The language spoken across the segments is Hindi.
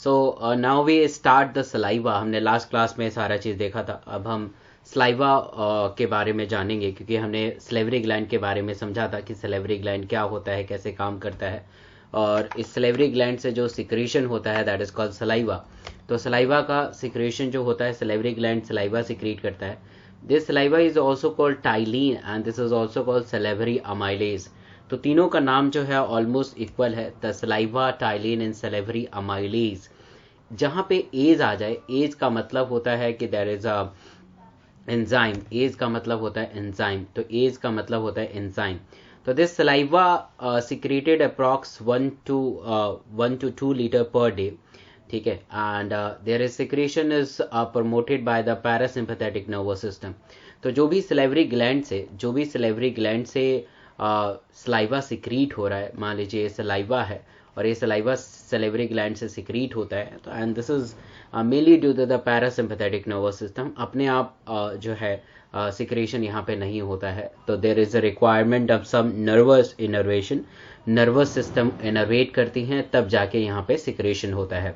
So now we start the saliva. हमने लास्ट क्लास में सारा चीज़ देखा था, अब हम सलाइवा के बारे में जानेंगे, क्योंकि हमने सलेवरी ग्लैंड के बारे में समझा था कि सलेवरी ग्लैंड क्या होता है, कैसे काम करता है, और इस सलेवरी ग्लैंड से जो सिक्रीशन होता है दैट इज कॉल्ड सलाइवा। तो सलाइवा का सिक्रीशन जो होता है, सलेवरी ग्लैंड सलाइवा सिक्रीट करता है। This saliva is also called ptyalin and this is also called salivary amylase. तो तीनों का नाम जो है ऑलमोस्ट इक्वल है, the saliva, ptyalin and salivary amylase. जहाँ पे एज आ जाए, एज का मतलब होता है कि there is a enzyme, ase का मतलब होता है एंजाइम, तो एज का मतलब होता है एंजाइम। तो this saliva secreted approx 1 to 2 litre per day, ठीक है, and there is secretion is promoted by the parasympathetic nervous system. तो जो भी सलेवरी ग्लैंड से सलाइवा सिक्रीट हो रहा है, मान लीजिए सलाइवा है और ये सलाइवा सलेवरी ग्लैंड से सिक्रीट होता है, तो and this is mainly due to the parasympathetic nervous system. अपने आप जो है सिक्रेशन यहाँ पे नहीं होता है, तो there is a requirement of some nervous innervation, nervous system innervate करती हैं तब जाके यहाँ पे सिक्रेशन होता है।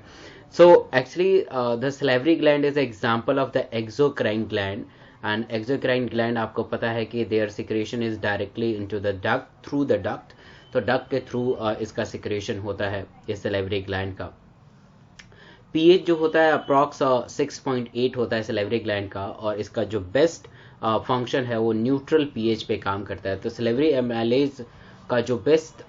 So actually the salivary gland is example of the exocrine gland, and exocrine gland आपको पता है कि their secretion is directly into the duct, through the duct. तो डक्ट के थ्रू इसका सिक्रेशन होता है इस सलेवरी ग्लैंड का। पीएच जो होता है अप्रॉक्स 6.8 होता है सलेवरी ग्लैंड का, और इसका जो बेस्ट फंक्शन है वो न्यूट्रल पीएच पे काम करता है। तो सलेवरी एमाइलेज का जो बेस्ट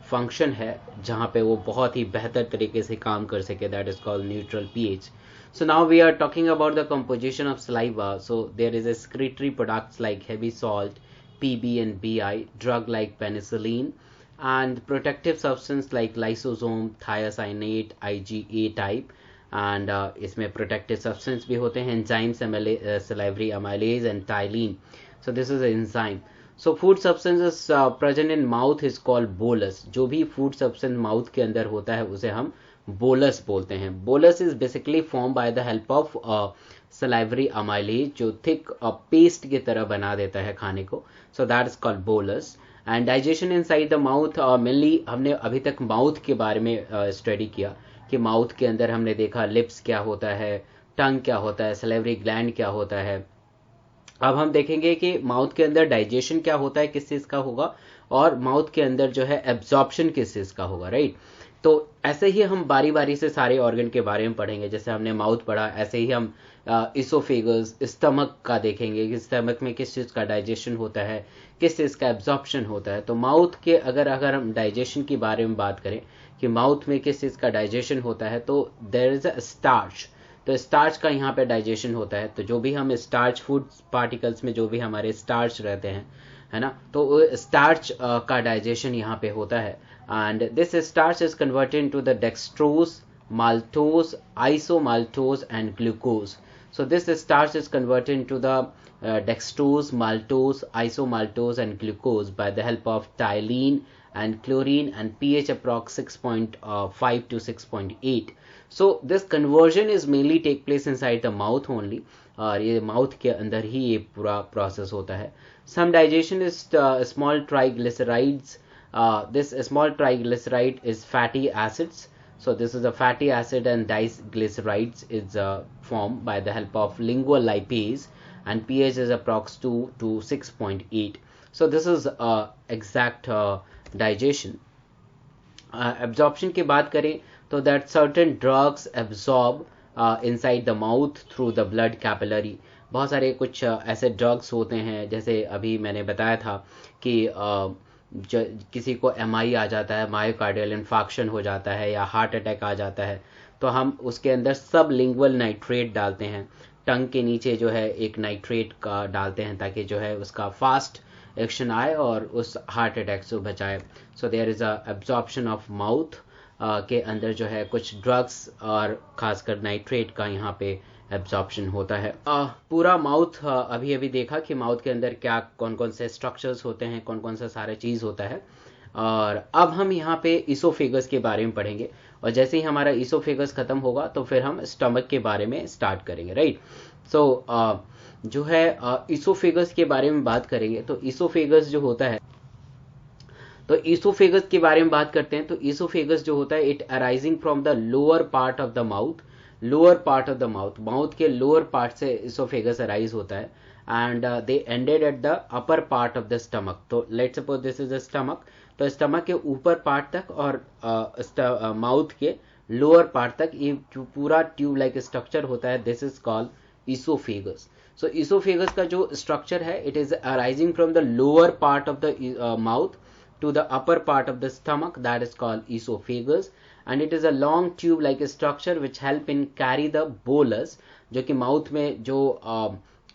फंक्शन है जहाँ पे वो बहुत ही बेहतर तरीके से काम कर सके, that is called neutral pH. So now we are talking about the composition of saliva. So there is a secretory products like heavy salt, PB and BI, drug like penicillin, and protective substance like lysosome, thiocyanate, IgA type. And इसमें protective substance भी होते हैं, enzymes, salivary amylase and tyline. So this is an enzyme. So food substances present in mouth is called bolus. जो भी food substance mouth के अंदर होता है उसे हम बोलस बोलते हैं। Bolus is basically form by the help of salivary amylase, जो थिक पेस्ट की तरह बना देता है खाने को। सो that is called bolus. And digestion inside the mouth, mainly हमने अभी तक माउथ के बारे में स्टडी किया कि माउथ के अंदर हमने देखा लिप्स क्या होता है, टंग क्या होता है, सलेवरी ग्लैंड क्या होता है। अब हम देखेंगे कि माउथ के अंदर डाइजेशन क्या होता है, किस चीज का होगा, और माउथ के अंदर जो है एब्जॉर्प्शन किस चीज का होगा, राइट। तो ऐसे ही हम बारी बारी से सारे ऑर्गन के बारे में पढ़ेंगे। जैसे हमने माउथ पढ़ा, ऐसे ही हम इसोफेगस, स्टमक का देखेंगे कि स्टमक में किस चीज़ का डाइजेशन होता है, किस चीज़ का एब्जॉर्प्शन होता है। तो माउथ के अगर हम डाइजेशन के बारे में बात करें कि माउथ में किस चीज़ का डाइजेशन होता है, तो देयर इज अ स्टार्च। तो स्टार्च का यहाँ पे डाइजेशन होता है। तो जो भी हम स्टार्च, फूड पार्टिकल्स में जो भी हमारे स्टार्च रहते हैं, है ना, तो स्टार्च का डाइजेशन यहाँ पे होता है। And this starch is converted into the dextrose, maltose, isomaltose and glucose. So this starch is converted into the dextrose, maltose, isomaltose and glucose by the help of tyline and chlorine and pH approx 6.5 to 6.8. So this conversion is mainly take place inside the mouth only, और ये माउथ के अंदर ही ये पूरा प्रोसेस होता है। Some digestion is small triglycerides. This small triglyceride is fatty acids. So this is a fatty acid and diglycerides is formed by the help of lingual lipase, and pH is approx 2 to 6.8. So this is exact digestion. Absorption की बात करें तो that certain drugs absorb inside the mouth through the blood capillary. बहुत सारे कुछ ऐसे ड्रग्स होते हैं, जैसे अभी मैंने बताया था कि किसी को MI आ जाता है, मायोकार्डियल इन्फाक्शन हो जाता है या हार्ट अटैक आ जाता है, तो हम उसके अंदर सब लिंगुअल नाइट्रेट डालते हैं। टंग के नीचे जो है एक नाइट्रेट का डालते हैं ताकि जो है उसका फास्ट एक्शन आए और उस हार्ट अटैक से बचाए। So there is a absorption of mouth के अंदर जो है कुछ ड्रग्स और खासकर नाइट्रेट का यहाँ पे एब्जॉर्प्शन होता है। पूरा माउथ अभी अभी देखा कि माउथ के अंदर क्या कौन कौन से स्ट्रक्चर्स होते हैं, कौन कौन सा सारा चीज़ होता है। और अब हम यहाँ पे इसोफेगस के बारे में पढ़ेंगे, और जैसे ही हमारा इसोफेगस खत्म होगा तो फिर हम स्टमक के बारे में स्टार्ट करेंगे, राइट। सो जो है इसोफेगस के बारे में बात करेंगे, तो इसोफेगस जो होता है, तो ईसोफेगस के बारे में बात करते हैं। तो ईसोफेगस जो होता है, it arising from the lower part of the mouth, lower part of the mouth, mouth के लोअर पार्ट से ईसोफेगस अराइज होता है, and they ended at the upper part of the stomach. तो let suppose this is the stomach, तो स्टमक के ऊपर पार्ट तक और माउथ के लोअर पार्ट तक ये पूरा ट्यूब लाइक स्ट्रक्चर होता है, this is called oesophagus. So oesophagus का जो स्ट्रक्चर है, it is arising from the lower part of the mouth to the upper part of the stomach, that is called esophagus, and it is a long tube like structure which help in carry the bolus, जो कि माउथ में जो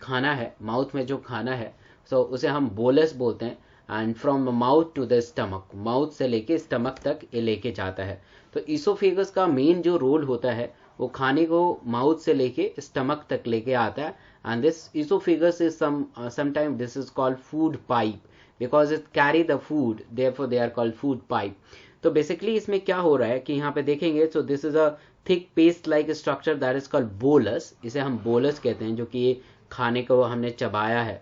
खाना है, माउथ में जो खाना है, so उसे हम बोलस बोलते हैं, and from mouth to the stomach, mouth से लेके स्टमक तक ये लेके जाता है। तो ईसोफेगस का मेन जो रोल होता है, वो खाने को माउथ से लेके स्टमक तक लेके आता है, and this oesophagus is sometime this is called food pipe, because it carry the food, therefore they are called food pipe। तो बेसिकली इसमें क्या हो रहा है कि यहाँ पे देखेंगे, so this is a thick paste like structure that is called bolus, इसे हम बोलस कहते हैं, जो कि ये खाने को हमने चबाया है।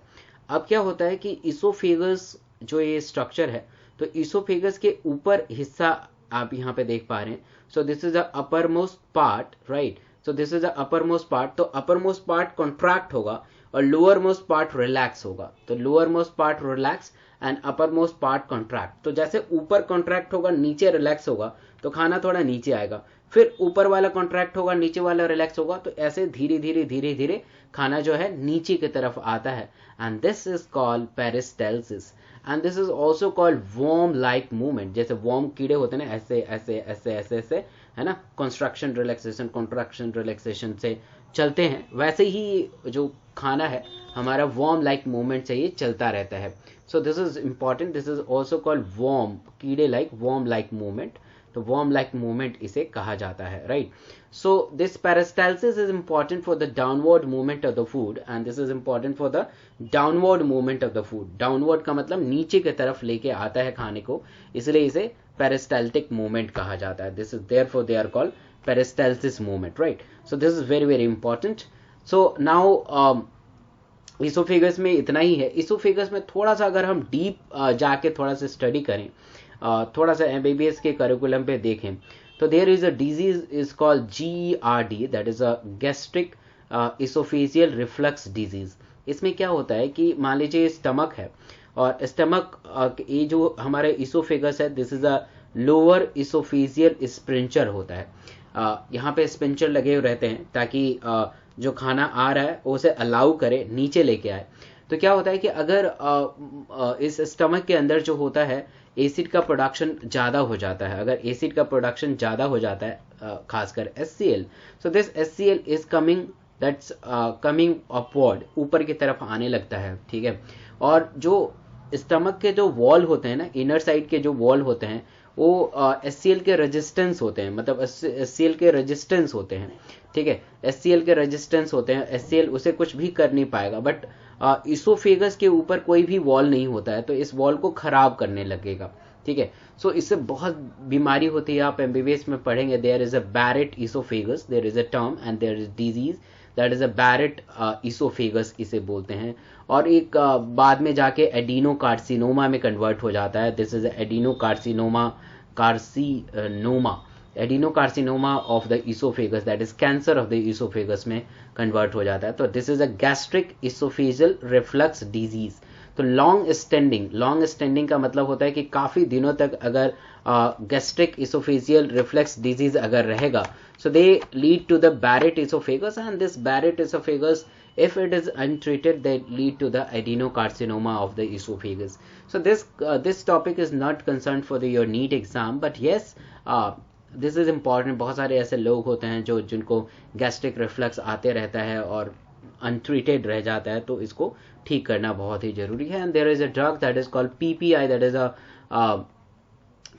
अब क्या होता है कि ईसोफेगस जो ये स्ट्रक्चर है, तो ईसोफेगस के ऊपर हिस्सा आप यहाँ पे देख पा रहे हैं, सो this is the upper most part, right, so this is the upper most part. तो अपर मोस्ट पार्ट कॉन्ट्रैक्ट होगा और लोअर मोस्ट पार्ट रिलैक्स होगा, तो lower most part relax and upper most part contract. तो जैसे ऊपर कॉन्ट्रैक्ट होगा, नीचे रिलैक्स होगा, तो खाना थोड़ा नीचे आएगा, फिर ऊपर वाला कॉन्ट्रैक्ट होगा, नीचे वाला रिलैक्स होगा, तो ऐसे धीरे धीरे धीरे धीरे खाना जो है नीचे की तरफ आता है, and this is called peristalsis, and this is also called worm like movement. जैसे वॉर्म कीड़े होते हैं ना, ऐसे ऐसे ऐसे ऐसे ऐसे, है ना, कंस्ट्रक्शन रिलैक्सेशन कॉन्ट्रैक्शन रिलैक्सेशन से चलते हैं, वैसे ही जो खाना है हमारा वॉर्म लाइक मूवमेंट से ये चलता रहता है। So this is important, this is also called worm, कीड़े लाइक वॉर्म लाइक मूवमेंट, तो वॉर्म लाइक मूवमेंट इसे कहा जाता है, right. So this peristalsis is important for the downward movement of the food, and this is important for the downward movement of the food. Downward का मतलब नीचे की तरफ लेके आता है खाने को, इसलिए इसे पेरिस्टाल्टिक मूवमेंट कहा जाता है। This is therefore they are called peristalsis movement, right. So this is very very important. So now oesophagus में इतना ही है। ईसोफेगस में थोड़ा सा अगर हम डीप जाके थोड़ा सा स्टडी करें, थोड़ा सा एमबीबीएस के करिकुलम पे देखें, तो there is a disease is called GERD, that is a gastric oesophageal reflux disease. इसमें क्या होता है कि मान लीजिए स्टमक है, और स्टमक ये जो हमारा ईसोफेगस है, this is a lower oesophageal sphincter होता है। यहाँ पे स्पिंचर लगे हुए रहते हैं ताकि जो खाना आ रहा है वो उसे अलाउ करे नीचे लेके आए। तो क्या होता है कि अगर इस स्टमक के अंदर जो होता है, एसिड का प्रोडक्शन ज़्यादा हो जाता है, अगर एसिड का प्रोडक्शन ज़्यादा हो जाता है, खासकर HCl, so this HCl is coming, that's coming upward, ऊपर की तरफ आने लगता है, ठीक है। और जो स्टमक के जो वॉल होते हैं ना, इनर साइड के जो वॉल होते हैं, वो HCl के रेजिस्टेंस होते हैं, मतलब HCl के रेजिस्टेंस होते हैं, ठीक है, HCl के रेजिस्टेंस होते हैं, HCl उसे कुछ भी कर नहीं पाएगा। बट ईसोफेगस के ऊपर कोई भी वॉल नहीं होता है, तो इस वॉल को खराब करने लगेगा, ठीक है। सो इससे बहुत बीमारी होती है, आप एमबीबीएस में पढ़ेंगे, there is a Barrett oesophagus, there is a term and there is disease that is a Barrett oesophagus, इसे बोलते हैं। और एक बाद में जाके एडिनो कार्सिनोमा में कन्वर्ट हो जाता है, this is adeno carcinoma, adenocarcinoma of the oesophagus, that is cancer of the oesophagus में कन्वर्ट हो जाता है। तो this is a gastric oesophageal reflux disease. तो लॉन्ग स्टैंडिंग का मतलब होता है कि काफी दिनों तक अगर गैस्ट्रिक इसोफेजियल रिफ्लक्स डिजीज अगर रहेगा, so they lead to the Barrett oesophagus, and this Barrett oesophagus, if it is untreated, they lead to the adenocarcinoma of the esophagus. So this topic is not concerned for your NEET exam, but yes, this is important। बहुत सारे ऐसे लोग होते हैं जिनको गैस्ट्रिक रिफ्लक्स आते रहता है और अनट्रीटेड रह जाता है, तो इसको ठीक करना बहुत ही जरूरी है। And there is a drug that is called PPI, that is a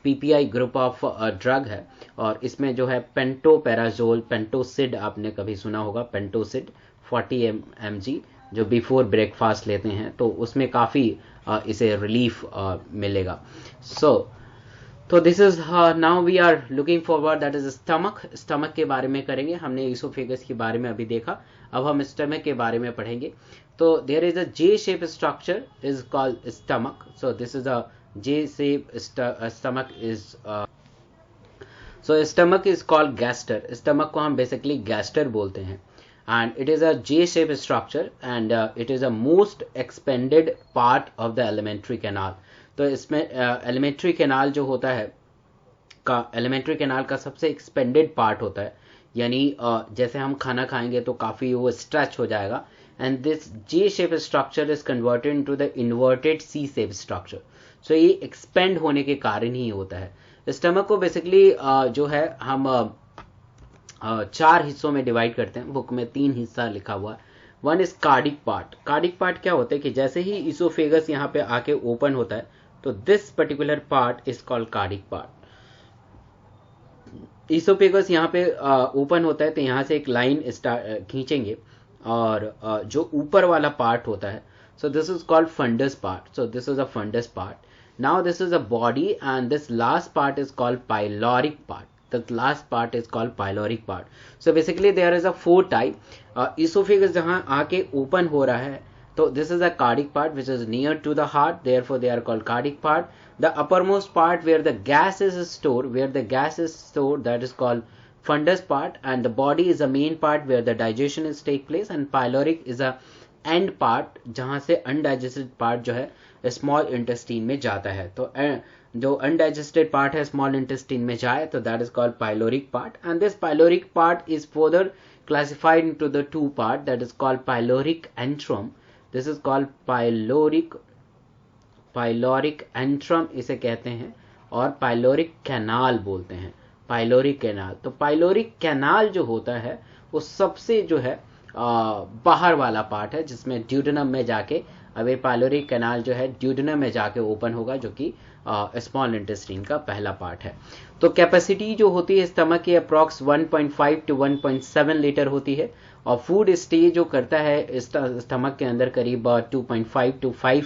PPI group of drug है, और इसमें जो है पेंटोपेराजोल, पेंटोसिड आपने कभी सुना होगा, पेंटोसिड 40 mg जो बिफोर ब्रेकफास्ट लेते हैं, तो उसमें काफ़ी इसे रिलीफ मिलेगा। तो this is now we are looking forward, that is stomach के बारे में करेंगे। हमने ईसोफेगस के बारे में अभी देखा, अब हम स्टमक के बारे में पढ़ेंगे। तो there is a J shape structure is called stomach, so this is a J shape stomach is so stomach is called gaster. Stomach को हम basically gaster बोलते हैं, and it is a J-shaped structure and it is a most expanded part of the alimentary canal. तो इसमें alimentary canal जो होता है alimentary canal का सबसे expanded part होता है, यानी जैसे हम खाना खाएंगे तो काफी वो stretch हो जाएगा, and this J-shaped structure is converted into the inverted C-shaped structure. So ये expand होने के कारण ही होता है. स्टमक को बेसिकली जो है हम 4 हिस्सों में डिवाइड करते हैं. बुक में 3 हिस्सा लिखा हुआ है. One is cardiac part. Cardiac part क्या होता है कि जैसे ही इसोफेगस यहाँ पे आके ओपन होता है तो this particular part is called cardiac part. Oesophagus यहाँ पे ओपन होता है तो यहाँ से एक लाइन खींचेंगे और जो ऊपर वाला पार्ट होता है, so this is called fundus part. So this is a fundus part. Now this is a body and this last part is called pyloric part. The last part is called pyloric part. So basically there is a 4 type. Esophagus जहाँ आके open हो रहा है तो this is a cardiac part which is near to the heart. Therefore they are called cardiac part. The uppermost part where the gas is stored, that is called fundus part, and the body is the main part where the digestion is take place, and pyloric is a end part जहाँ से undigested part जो है स्मॉल इंटेस्टीन में जाता है. तो जो अनडाइजेस्टेड पार्ट है स्मॉल इंटेस्टीन में जाए तो that is called pyloric part. And this pyloric part is further classified into the 2 part that is called pyloric antrum. This is called pyloric antrum इसे कहते हैं, और पाइलोरिक कैनाल बोलते हैं. Pyloric canal. तो पाइलोरिक कैनाल जो होता है वो सबसे जो है बाहर वाला पार्ट है जिसमें ड्यूडेनम में जाके, अब ये पाइलोरिक कैनाल जो है ड्यूडेनम में जाके ओपन होगा जो कि स्मॉल इंटेस्टाइन का पहला पार्ट है. तो कैपेसिटी जो होती है स्टमक की अप्रॉक्स 1.5 to 1.7 लीटर होती है, और फूड स्टे जो करता है स्टमक के अंदर करीब 2.5 to 5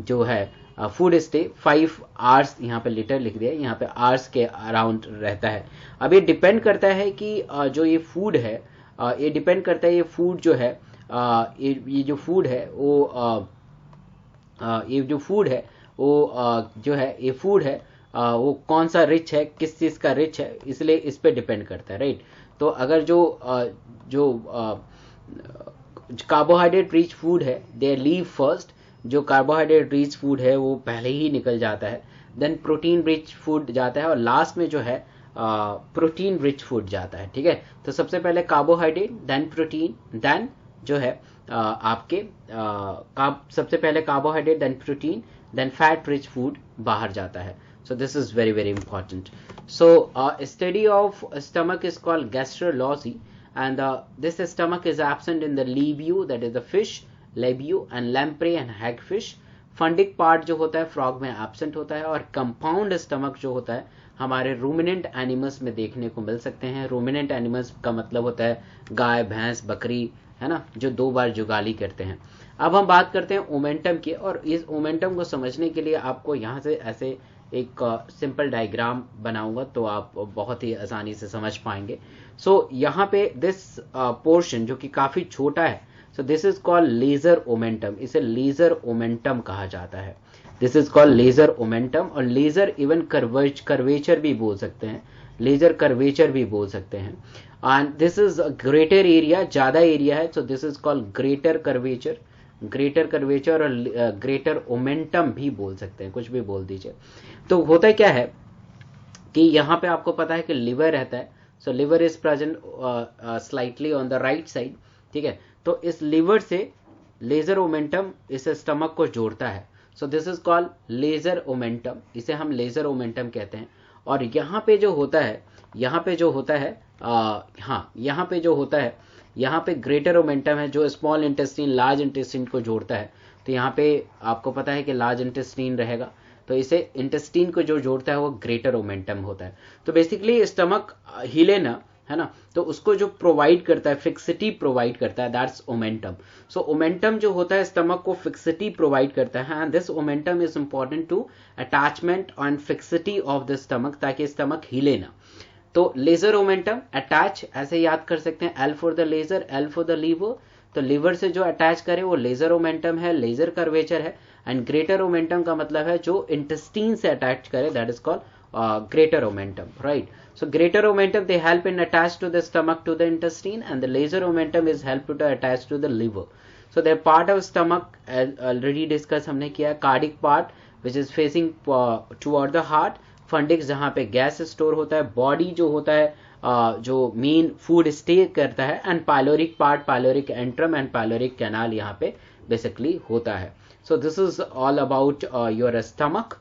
जो है फूड स्टे 5 आवर्स, यहाँ पे लीटर लिख दिया, यहाँ पे आवर्स के अराउंड रहता है. अब ये डिपेंड करता है कि जो ये फूड है ये डिपेंड करता है ये फूड जो है ये जो फूड है वो जो है ये फूड है वो कौन सा रिच है, किस चीज़ का रिच है, इसलिए इस पे डिपेंड करता है, राइट. तो अगर जो कार्बोहाइड्रेट रिच फूड है दे लीव फर्स्ट. जो कार्बोहाइड्रेट रिच फूड है वो पहले ही निकल जाता है. देन प्रोटीन रिच फूड जाता है और लास्ट में जो है प्रोटीन रिच फूड जाता है. ठीक है. तो सबसे पहले कार्बोहाइड्रेट, देन प्रोटीन, देन जो है आपके सबसे पहले carbohydrate, then protein, then fat rich food बाहर जाता है. So this is very very important. So study of stomach is called gastrology, and this stomach is absent in the Labeo, that is the fish, Labeo and lamprey and hagfish. Fundic part जो होता है फ्रॉग में एब्सेंट होता है, और कंपाउंड स्टमक जो होता है हमारे रूमिनेंट एनिमल्स में देखने को मिल सकते हैं. रूमिनेंट एनिमल्स का मतलब होता है गाय, भैंस, बकरी, है ना, जो 2 बार जुगाली करते हैं. अब हम बात करते हैं ओमेंटम की, और इस ओमेंटम को समझने के लिए आपको यहाँ से ऐसे एक सिंपल डायग्राम बनाऊंगा तो आप बहुत ही आसानी से समझ पाएंगे. सो यहाँ पे दिस पोर्शन जो कि काफी छोटा है, so this is called laser omentum. इसे लेजर ओमेंटम कहा जाता है. This is called laser omentum, और लेजर इवन कर्वेचर भी बोल सकते हैं, लेजर कर्वेचर भी बोल सकते हैं. And this is greater area, ज्यादा एरिया है, so this is called greater curvature. Greater curvature और ग्रेटर ओमेंटम भी बोल सकते हैं, कुछ भी बोल दीजिए. तो होता क्या है कि यहाँ पे आपको पता है कि लिवर रहता है. So liver is present slightly on the right side. ठीक है. तो इस लिवर से लेजर ओमेंटम इस स्टमक को जोड़ता है. So this is called laser omentum. इसे हम लेजर ओमेंटम कहते हैं. और यहाँ पे जो होता है यहाँ पे ग्रेटर ओमेंटम है जो स्मॉल इंटेस्टीन लार्ज इंटेस्टीन को जोड़ता है. तो यहाँ पे आपको पता है कि लार्ज इंटेस्टीन रहेगा, तो इसे इंटेस्टीन को जो जोड़ता है वो ग्रेटर ओमेंटम होता है. तो बेसिकली स्टमक हिले ना, है ना, तो उसको जो प्रोवाइड करता है, फिक्सिटी प्रोवाइड करता है, दैट्स ओमेंटम. सो ओमेंटम जो होता है स्टमक को फिक्सिटी प्रोवाइड करता है, and this omentum is important to attachment and fixity of the stomach, ताकि स्टमक हिले ना. तो लेजर ओमेंटम अटैच ऐसे याद कर सकते हैं, L for the lesser, L for the liver. तो लीवर से जो अटैच करे वो लेजर ओमेंटम है, लेजर कर्वेचर है. एंड ग्रेटर ओमेंटम का मतलब है जो इंटेस्टीन से अटैच करे, that is called greater omentum, right? So greater omentum, they help in attach to the stomach to the intestine, and the lesser omentum is help to attach to the liver. So they're part of stomach, as already discussed हमने किया. Cardiac part which is facing toward the heart, फंडिक्स जहाँ पे गैस स्टोर होता है, बॉडी जो होता है जो मेन फूड स्टे करता है, and pyloric part, pyloric antrum and pyloric canal यहाँ पे बेसिकली होता है. So this is all about your stomach.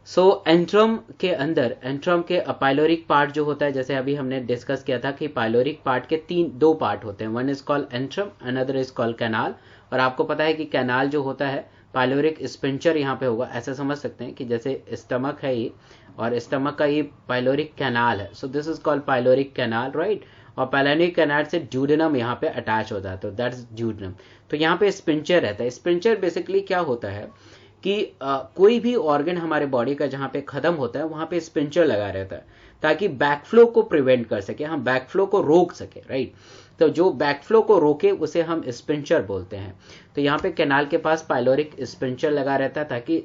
So antrum के अंदर, एंट्रम के पाइलोरिक पार्ट जो होता है, जैसे अभी हमने डिस्कस किया था कि पाइलोरिक पार्ट के दो पार्ट होते हैं. One is called antrum, another is called canal. और आपको पता है कि कैनाल जो होता है, पाइलोरिक स्पिंचर यहाँ पे होगा. ऐसा समझ सकते हैं कि जैसे स्टमक है ये, और स्टमक का ये पाइलोरिक कैनाल है. So this is called pyloric canal, right. और पाइलोरिक कैनाल से ड्यूडेनम यहाँ पे अटैच हो जाता है, दैट इज ड्यूडेनम. तो यहाँ पे स्पिंचर रहता है. स्पिंचर बेसिकली क्या होता है कि कोई भी ऑर्गन हमारे बॉडी का जहां पे खत्म होता है वहां पे स्पिंचर लगा रहता है, ताकि बैकफ्लो को प्रिवेंट कर सके, हम बैकफ्लो को रोक सके, राइट. तो जो बैकफ्लो को रोके उसे हम स्पिंचर बोलते हैं. तो यहाँ पे कैनाल के पास पाइलोरिक स्पिंचर लगा रहता है, ताकि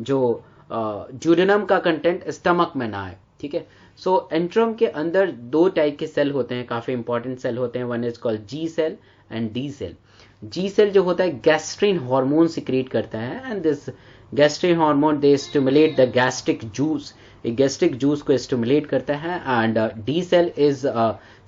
जो ड्यूडेनम का कंटेंट स्टमक में ना आए, ठीक है. सो एंट्रम के अंदर दो टाइप के सेल होते हैं, काफी इंपॉर्टेंट सेल होते हैं. One is called G cell and D cell. G cell जो होता है गैस्ट्रिन हार्मोन सिक्रीट करता है, and this gastrin hormone they stimulate the gastric juice, ये गैस्ट्रिक जूस को स्टिमुलेट करता है. And D cell is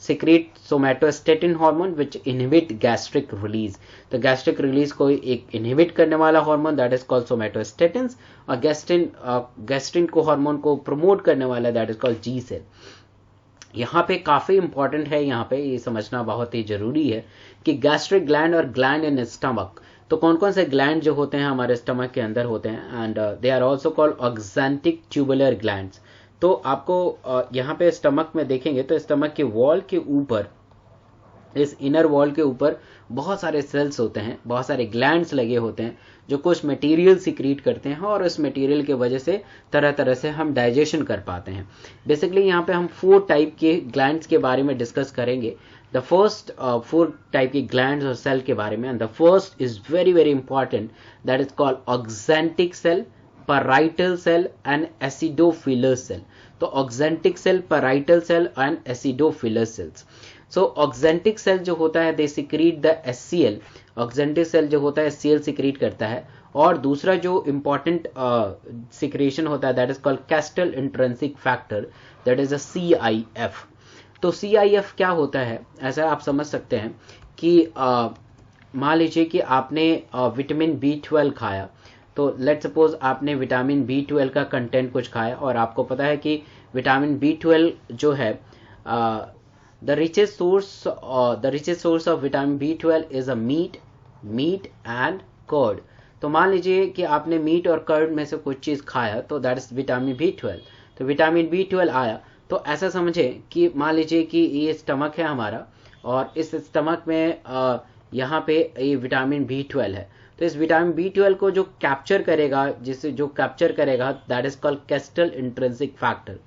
secrete somatostatin hormone which inhibit gastric release. तो गैस्ट्रिक रिलीज को एक इनहिबिट करने वाला hormone, that is called somatostatin. और गैस्ट्रिन को हार्मोन को प्रमोट करने वाला, that is called G cell. यहाँ पे काफी इंपॉर्टेंट है, यहाँ पे ये समझना बहुत ही जरूरी है कि गैस्ट्रिक ग्लैंड और ग्लैंड इन स्टमक, तो कौन कौन से ग्लैंड जो होते हैं हमारे स्टमक के अंदर होते हैं, and they are also called oxyntic tubular glands. तो आपको यहाँ पे स्टमक में देखेंगे तो स्टमक के वॉल के ऊपर, इस इनर वॉल के ऊपर बहुत सारे सेल्स होते हैं, बहुत सारे ग्लैंड्स लगे होते हैं जो कुछ मटेरियल सिक्रीट करते हैं, और उस मटेरियल की वजह से तरह तरह से हम डाइजेशन कर पाते हैं. बेसिकली यहाँ पे हम 4 टाइप के ग्लैंड्स के बारे में डिस्कस करेंगे. द फर्स्ट 4 टाइप की ग्लैंड्स और सेल के बारे में, and the first is very very important, that is called oxyntic cell, parietal cell and acidophilous cell. तो oxyntic cell, parietal cell and acidophilous cells. So oxyntic cell जो होता है they secrete the HCl. Oxyntic cell जो होता है HCl सिक्रीट करता है. और दूसरा जो इंपॉर्टेंट सिक्रेशन होता है that is called castle intrinsic factor, that is a CIF. तो CIF क्या होता है, ऐसा आप समझ सकते हैं कि मान लीजिए कि आपने विटामिन B12 खाया. तो लेट सपोज आपने विटामिन B12 का कंटेंट कुछ खाया, और आपको पता है कि विटामिन B12 जो है the richest source of vitamin B12 is a meat and curd. तो मान लीजिए कि आपने मीट और कर्ड में से कुछ चीज खाया, तो दैट इज विटामिन B12. तो विटामिन B12 आया, तो ऐसा समझे कि मान लीजिए कि ये स्टमक है हमारा, और इस स्टमक में यहाँ पे ये विटामिन B12 है. तो इस विटामिन B12 को जो कैप्चर करेगा, that is called castle intrinsic factor.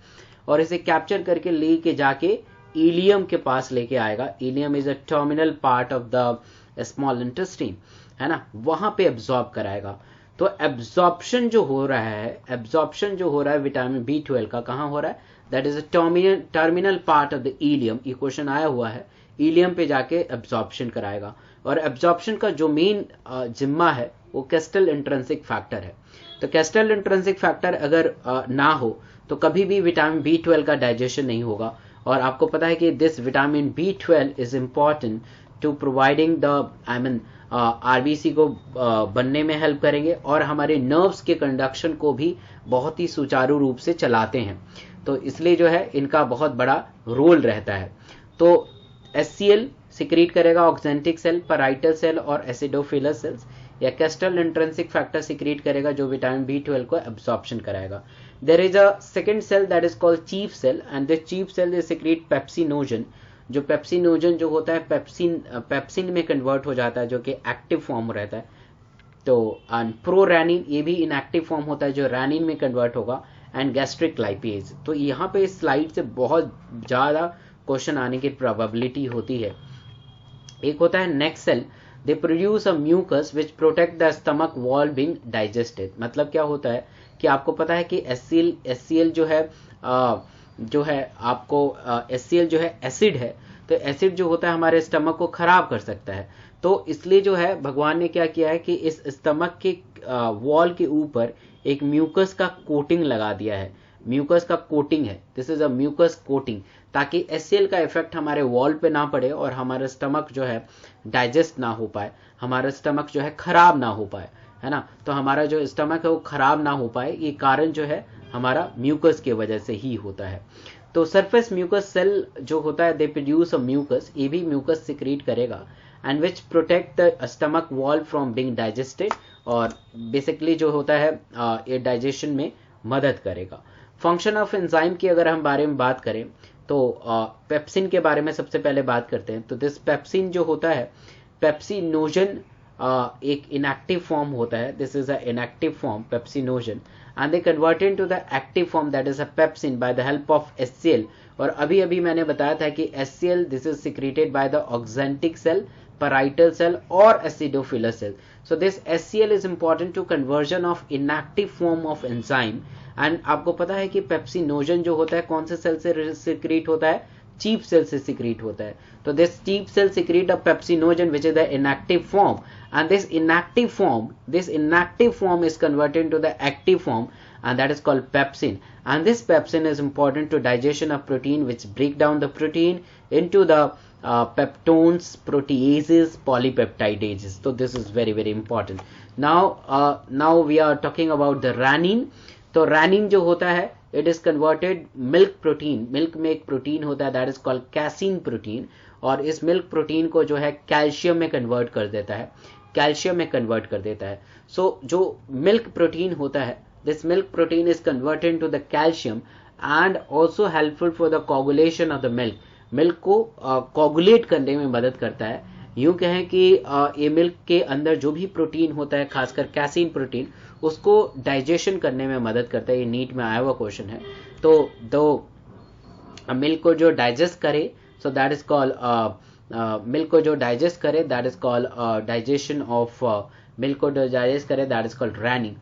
और इसे कैप्चर करके लेके जाके इलियम के पास लेके आएगा. Ilium is a terminal part of the small intestine, है ना, वहां पे एब्जॉर्ब कराएगा. तो एब्जॉर्प्शन जो हो रहा है विटामिन B12 का, कहाँ हो रहा है, that is a terminal part of the ilium. ये क्वेश्चन आया हुआ है, इलियम पे जाके एब्जॉर्प्शन कराएगा. और एब्जॉर्प्शन का जो मेन जिम्मा है वो कैस्टल इंट्रिंसिक फैक्टर है. तो कैस्टल इंट्रिंसिक फैक्टर अगर ना हो तो कभी भी विटामिन B12 का डाइजेशन नहीं होगा. और आपको पता है कि this vitamin B12 is important to providing the RBC को बनने में हेल्प करेंगे, और हमारे नर्व्स के कंडक्शन को भी बहुत ही सुचारू रूप से चलाते हैं. तो इसलिए जो है इनका बहुत बड़ा रोल रहता है. तो HCl सिक्रीट करेगा ऑक्जेंटिक सेल, पैराइटल सेल और एसिडोफिलस सेल्स, या कैस्टल इंट्रिंसिक फैक्टर सिक्रीट करेगा जो विटामिन B12 को एब्जॉर्प्शन कराएगा. There is a second cell that is called chief cell, and this chief cell is secrete pepsinogen. जो पेप्सिनोजन जो होता है पेप्सिन में कन्वर्ट हो जाता है, जो कि एक्टिव फॉर्म रहता है. तो प्रोरैनिन ये भी इनएक्टिव फॉर्म होता है जो रैनिन में कन्वर्ट होगा, एंड गैस्ट्रिक लाइपेज. तो यहाँ पे इस स्लाइड से बहुत ज्यादा क्वेश्चन आने की प्रोबेबिलिटी होती है. एक होता है next cell. They produce a mucus which protect the stomach wall being digested. मतलब क्या होता है कि आपको पता है कि HCl जो है आपको HCl जो है एसिड है, तो एसिड जो होता है हमारे स्टमक को खराब कर सकता है। तो इसलिए जो है भगवान ने क्या किया है कि इस स्टमक के वॉल के ऊपर एक म्यूकस का कोटिंग लगा दिया है। म्यूकस का कोटिंग है, this is a mucus coating, ताकि HCl का इफेक्ट हमारे वॉल पे ना पड़े और हमारा स्टमक जो है डाइजेस्ट ना हो पाए, हमारा स्टमक जो है खराब ना हो पाए, है ना। तो हमारा जो स्टमक है वो खराब ना हो पाए, ये कारण जो है हमारा म्यूकस की वजह से ही होता है। तो सरफेस म्यूकस सेल जो होता है दे प्रोड्यूस अ म्यूकस, ये भी म्यूकस सिक्रीट करेगा and which protect the stomach wall from being digested, और बेसिकली जो होता है ये डाइजेशन में मदद करेगा। फंक्शन ऑफ एंजाइम की अगर हम बारे में बात करें तो पेप्सिन के बारे में सबसे पहले बात करते हैं। तो दिस पेप्सिन जो होता है, पेप्सिनोजन एक इनएक्टिव फॉर्म होता है, this is a inactive form pepsinogen, and they convert into the active form that is a pepsin by the help of HCl। और अभी अभी मैंने बताया था कि HCl this is secreted by the oxyntic cell, parietal cell or acidophilus cell. So this HCl is important to conversion of inactive form of enzyme, and आपको पता है कि पेप्सिनोजन जो होता है कौन से सेल से सिक्रीट होता है, चीप सेल से सिक्रीट होता है। तो this chief cell secrete a pepsinogen which is the inactive form, and this inactive form is converted into the active form, and that is called pepsin, and this pepsin is important to digestion of protein which break down the protein into the peptones, proteases, polypeptidases. So this is very very important. Now we are talking about the ranine. तो ranine जो होता है it is converted milk protein, milk में एक प्रोटीन होता है that is called casein protein, और इस मिल्क प्रोटीन को जो है कैल्शियम में कन्वर्ट कर देता है, कैल्शियम में कन्वर्ट कर देता है। सो जो मिल्क प्रोटीन होता है, this milk protein is converted to the calcium and also helpful for the coagulation of the milk, milk को कोगुलेट करने में मदद करता है। यूं कहें कि ये मिल्क के अंदर जो भी प्रोटीन होता है, खासकर कैसीन प्रोटीन, उसको डाइजेशन करने में मदद करता है। ये नीट में आया हुआ क्वेश्चन है। तो दो मिल्क को जो डाइजेस्ट करे, so that is called milk को जो डाइजेस्ट करे that is called digestion of milk को डाइजेस्ट करे दैट इज कॉल्ड रैनिंग।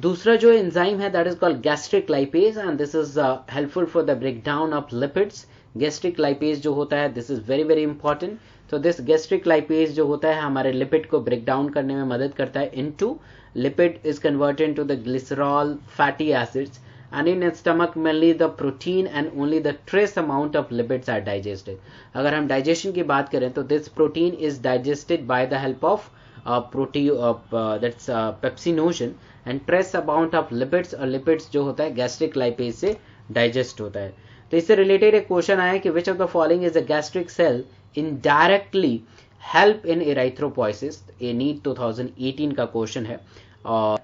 दूसरा जो एंजाइम है that is called gastric lipase, and this is helpful for the break down of lipids. Gastric lipase जो होता है this is very very important. तो दिस गैस्ट्रिक लाइपेज जो होता है हमारे लिपिड को ब्रेक डाउन करने में मदद करता है into lipid is converted to the glycerol fatty acids, and in stomach mainly the protein and only the trace amount of lipids are digested. अगर हम digestion की बात करें तो this protein is digested by the help of that's pepsinogen, and trace amount of lipids, और lipids जो होता है gastric lipase से digest होता है। तो इससे रिलेटेड एक क्वेश्चन आया कि which of the following is a gastric cell indirectly help in erythropoiesis। ये नीट 2018 का क्वेश्चन है और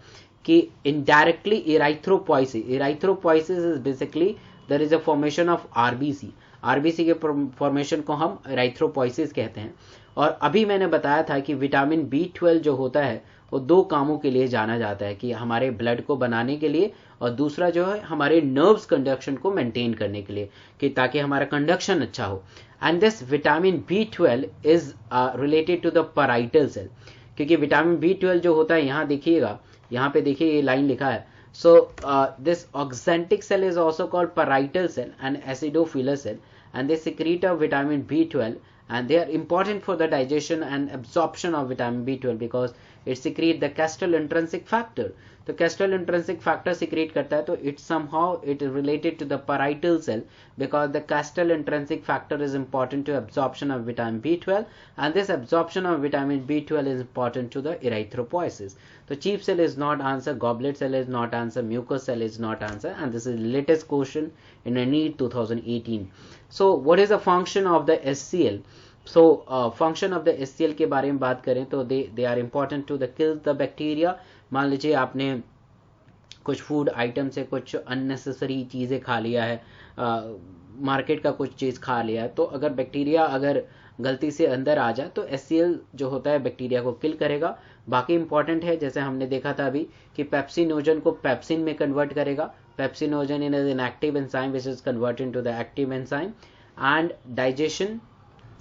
कि indirectly erythropoiesis is basically there is a formation of RBC के फॉर्मेशन को हम erythropoiesis कहते हैं। और अभी मैंने बताया था कि विटामिन B12 जो होता है वो दो कामों के लिए जाना जाता है, कि हमारे ब्लड को बनाने के लिए और दूसरा जो है हमारे नर्व्स कंडक्शन को मेंटेन करने के लिए, कि ताकि हमारा कंडक्शन अच्छा हो। And this vitamin B12 is related to the parietal cell, क्योंकि विटामिन B12 जो होता है, यहाँ देखिएगा, यहाँ पे देखिए ये लाइन लिखा है। So this oxyntic cell is also called parietal cell and acidophilus cell, and they secrete of vitamin B12, and they are important for the digestion and absorption of vitamin B12 because it secrete the Castile intrinsic factor. तो Castile intrinsic factor secrete करता है, तो it somehow it is related to the parietal cell because the Castile intrinsic factor is important to absorption of vitamin B12, and this absorption of vitamin B12 is important to the erythropoiesis. So chief cell is not answer, goblet cell is not answer, mucous cell is not answer, and this is the latest question in a NEET 2018. So what is the function of the HCl? So function of the HCl के बारे में बात करें तो they are important to the kill the bacteria। मान लीजिए आपने कुछ फूड आइटम से कुछ अननेसेसरी चीज़ें खा लिया है, मार्केट का कुछ चीज़ खा लिया है, तो अगर बैक्टीरिया अगर गलती से अंदर आ जाए तो HCl जो होता है बैक्टीरिया को किल करेगा। बाकी इंपॉर्टेंट है, जैसे हमने देखा था अभी कि पेप्सिनोजन को पेप्सिन में कन्वर्ट करेगा। Pepsinogen in an active enzyme which is converted to the active enzyme, and digestion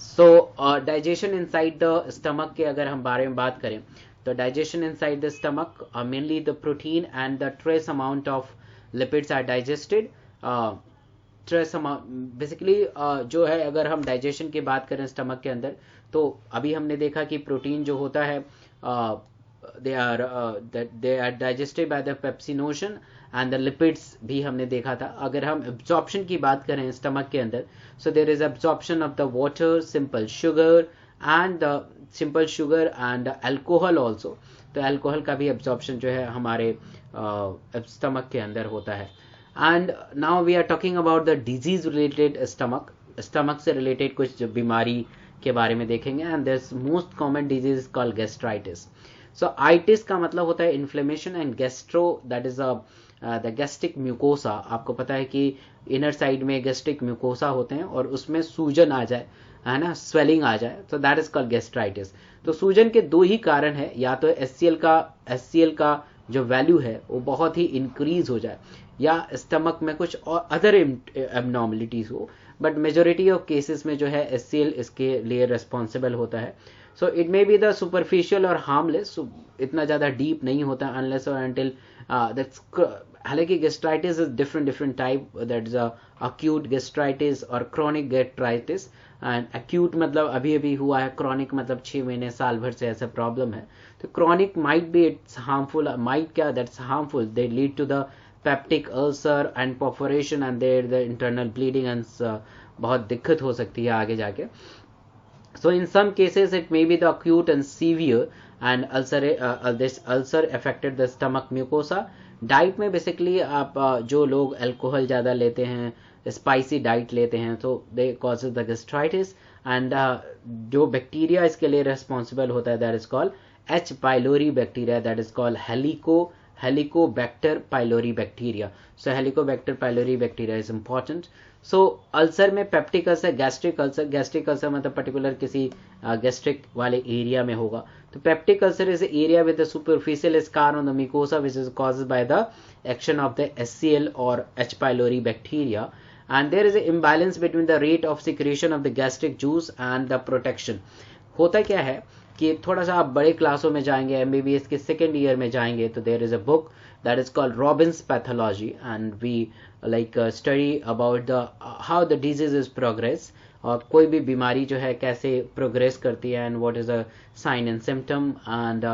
so digestion inside the stomach के अगर हम बारे में बात करें तो digestion inside the stomach mainly the protein and the trace amount of lipids are digested. Trace amount basically जो है, अगर हम डाइजेशन की बात करें स्टमक के अंदर, तो अभी हमने देखा कि प्रोटीन जो होता है they are digested by the pepsinogen and the lipids भी हमने देखा था। अगर हम एब्जॉर्प्शन की बात करें स्टमक के अंदर, so there is absorption of the water, simple sugar and alcohol also. तो अल्कोहल का भी एब्जॉर्प्शन जो है हमारे स्टमक के अंदर होता है। And now we are talking about the disease related stomach से रिलेटेड कुछ बीमारी के बारे में देखेंगे। And this most common disease called gastritis. So itis का मतलब होता है inflammation and gastro that is the gastric mucosa. आपको पता है कि इनर साइड में गैस्ट्रिक म्यूकोसा होते हैं और उसमें सूजन आ जाए, है ना, स्वेलिंग आ जाए, तो दैट इज कॉल्ड गैस्ट्राइटिस। तो सूजन के दो ही कारण है, या तो एचसीएल का जो वैल्यू है वो बहुत ही इंक्रीज हो जाए, या स्टमक में कुछ और अदर एबनॉर्मलिटीज हो, बट मेजोरिटी ऑफ केसेस में जो है एचसीएल इसके लिए रिस्पॉन्सिबल होता है। So it may be the superficial और हार्मलेस, इतना ज्यादा डीप नहीं होता अनलेस और अनटिल दैट्स। हालांकि gastritis is different type, that is acute gastritis और क्रॉनिक गैस्ट्राइटिस। एंड एक्यूट मतलब अभी अभी हुआ है, क्रॉनिक मतलब 6 महीने साल भर से ऐसा प्रॉब्लम है। तो chronic might be it's harmful, might क्या that's harmful, they lead to the peptic ulcer and perforation and there the internal bleeding and बहुत दिक्कत हो सकती है आगे जाके। So in some cases it may be the acute and severe and this ulcer affected the stomach mucosa. Diet में बेसिकली आप जो लोग अल्कोहल ज़्यादा लेते हैं, स्पाइसी डाइट लेते हैं, तो दे कॉजेज द गैस्ट्राइटिस। एंड जो बैक्टीरिया इसके लिए रिस्पॉन्सिबल होता है that is called H pylori bacteria, that is called Helicobacter pylori bacteria. So Helicobacter pylori bacteria is important. So ulcer में पेप्टिक अल्सर, गैस्ट्रिक अल्सर मतलब पर्टिकुलर किसी गैस्ट्रिक वाले एरिया में होगा। तो peptic ulcer is area with the superficial scar on the mucosa which is caused by the action of the HCL और H pylori bacteria. And there is a imbalance between the rate of secretion of the gastric juice and the protection. होता क्या है कि थोड़ा सा आप बड़े क्लासों में जाएंगे, एमबीबीएस के सेकेंड ईयर में जाएंगे, तो there is a book that is called Robbins Pathology, and we study about the how the diseases progress, और कोई भी बीमारी जो है कैसे प्रोग्रेस करती है, and what is a sign and symptom, and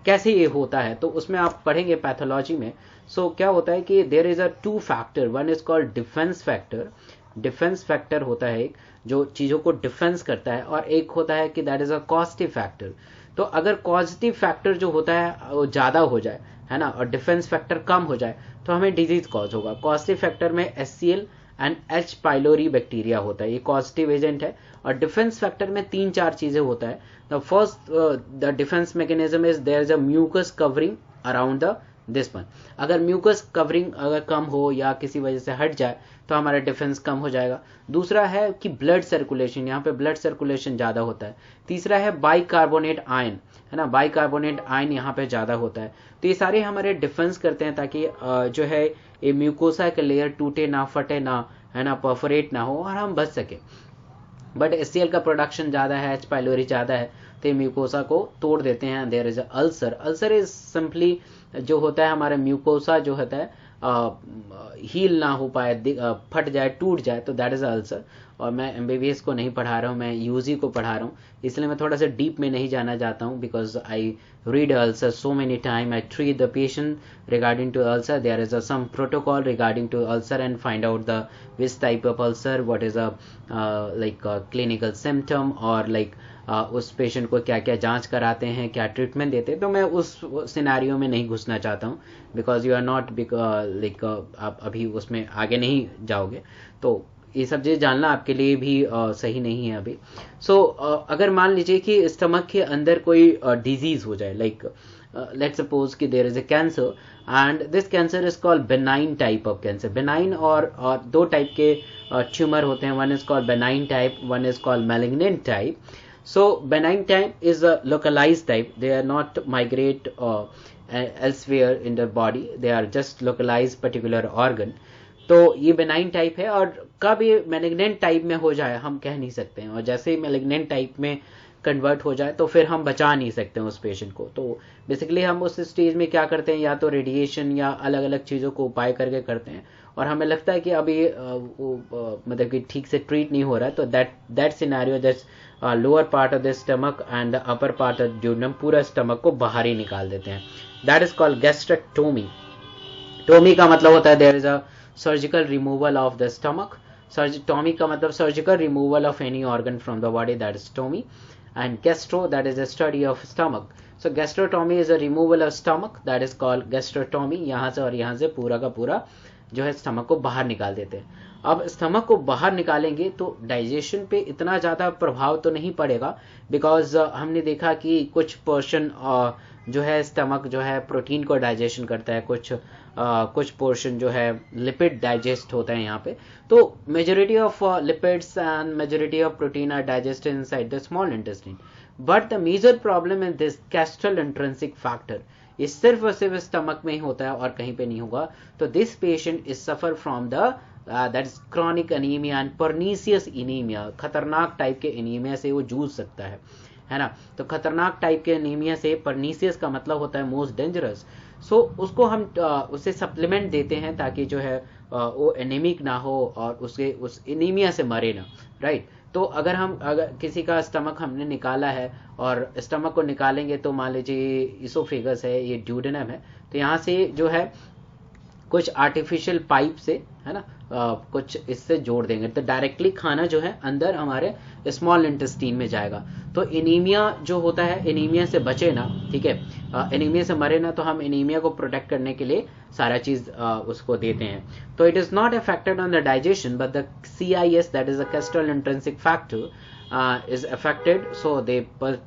कैसे ये होता है, तो उसमें आप पढ़ेंगे पैथोलॉजी में। सो क्या होता है कि there is a 2 factor, one is called defence factor. Defence factor होता है एक जो चीजों को डिफेंस करता है, और एक होता है कि that is a causative factor. तो अगर पॉजिटिव फैक्टर जो होता है वो ज्यादा हो जाए, है ना, और डिफेंस फैक्टर कम हो जाए, तो हमें डिजीज कॉज होगा। पॉजिटिव फैक्टर में HCL and H pylori bacteria होता है, ये पॉजिटिव एजेंट है। और डिफेंस फैक्टर में 3-4 चीजें होता है। The first the defence mechanism is there is a mucus covering around the this one. अगर म्यूकस कवरिंग अगर कम हो या किसी वजह से हट जाए तो हमारा डिफेंस कम हो जाएगा। दूसरा है कि ब्लड सर्कुलेशन, यहाँ पे ब्लड सर्कुलेशन ज्यादा होता है। तीसरा है बाइकार्बोनेट आयन, है ना, बाइकार्बोनेट आयन यहाँ पे ज्यादा होता है। तो ये सारे हमारे डिफेंस करते हैं ताकि जो है ये म्यूकोसा का लेयर टूटे ना, फटे ना, है ना, परफोरेट ना हो, और हम बच सके। बट एचसीएल का प्रोडक्शन ज्यादा है, एच पाइलोरी ज्यादा है, तो म्यूकोसा को तोड़ देते हैं। There is ulcer. Ulcer is simply जो होता है हमारा म्यूकोसा जो होता है हील ना हो पाए, फट जाए, टूट जाए, तो दैट इज अल्सर। और मैं एमबीबीएस को नहीं पढ़ा रहा हूँ, मैं यूजी को पढ़ा रहा हूँ, इसलिए मैं थोड़ा सा डीप में नहीं जाना चाहता हूँ, because I read ulcer so many time, I treat the patient regarding to ulcer, there is some protocol regarding to ulcer and find out the which type of ulcer, what is a clinical symptom, और उस पेशेंट को क्या क्या जांच कराते हैं, क्या ट्रीटमेंट देते हैं। तो मैं उस सिनेरियो में नहीं घुसना चाहता हूँ, बिकॉज यू आर नॉट आप अभी उसमें आगे नहीं जाओगे, तो ये सब चीज जानना आपके लिए भी सही नहीं है अभी। सो अगर मान लीजिए कि स्टमक के अंदर कोई डिजीज हो जाए, let's suppose कि there is a cancer and this cancer is called benign type of cancer. benign और 2 टाइप के ट्यूमर होते हैं, one is called benign type, one is called malignant type. So benign type is a localized type, they are not migrate elsewhere in the body, they are just localized particular organ. तो ये benign type है, और कब ये मैलिग्नेंट टाइप में हो जाए हम कह नहीं सकते हैं, और जैसे ही मैलिग्नेंट टाइप में कन्वर्ट हो जाए तो फिर हम बचा नहीं सकते हैं उस पेशेंट को। तो बेसिकली हम उस स्टेज में क्या करते हैं, या तो रेडिएशन या अलग अलग चीज़ों को उपाय करके करते हैं, और हमें लगता है कि अभी मतलब कि ठीक से ट्रीट नहीं हो रहा है, तो that scenario that's lower part of the stomach and the upper part of duodenum, पूरा स्टमक को बाहर ही निकाल देते हैं। That is called gastrectomy. Tomy का मतलब होता है there is a surgical removal of the stomach. Tomy का मतलब surgical removal of any organ from the body, that is tomy. And gastro, that is a study of stomach. So gastrotomy is a removal of stomach, that is called gastrotomy। यहाँ से और यहाँ से पूरा का पूरा जो है स्टमक को बाहर निकाल देते हैं। अब स्टमक को बाहर निकालेंगे तो डाइजेशन पे इतना ज़्यादा प्रभाव तो नहीं पड़ेगा, बिकॉज हमने देखा कि कुछ पोर्शन जो है स्टमक जो है प्रोटीन को डाइजेशन करता है, कुछ पोर्शन जो है लिपिड डाइजेस्ट होता है यहाँ पे। तो majority of lipids and majority of protein are digested inside the small intestine, but the major problem in this gastric intrinsic factor, ये सिर्फ और सिर्फ स्टमक में ही होता है और कहीं पे नहीं होगा। तो this patient is suffer from the that is chronic anaemia and pernicious anaemia. खतरनाक टाइप के एनीमिया से वो जूझ सकता है ना। तो खतरनाक टाइप के एनीमिया से, पर्नीसियस का मतलब होता है मोस्ट डेंजरस। सो उसको हम उसे सप्लीमेंट देते हैं ताकि जो है वो एनीमिक ना हो और उस एनीमिया से मरे ना, राइट। तो अगर किसी का स्टमक हमने निकाला है, और स्टमक को निकालेंगे तो मान लीजिए इसोफेगस है, ये ड्यूडेनम है, तो यहाँ से जो है कुछ आर्टिफिशियल पाइप से, है ना, कुछ इससे जोड़ देंगे तो डायरेक्टली खाना जो है अंदर हमारे स्मॉल इंटेस्टीन में जाएगा। तो एनीमिया जो होता है, एनीमिया से बचे ना, ठीक है, एनीमिया से मरे ना, तो हम एनीमिया को प्रोटेक्ट करने के लिए सारा चीज उसको देते हैं। तो it is not affected on the digestion, but the CIS, that is a gastric intrinsic factor, is affected, so the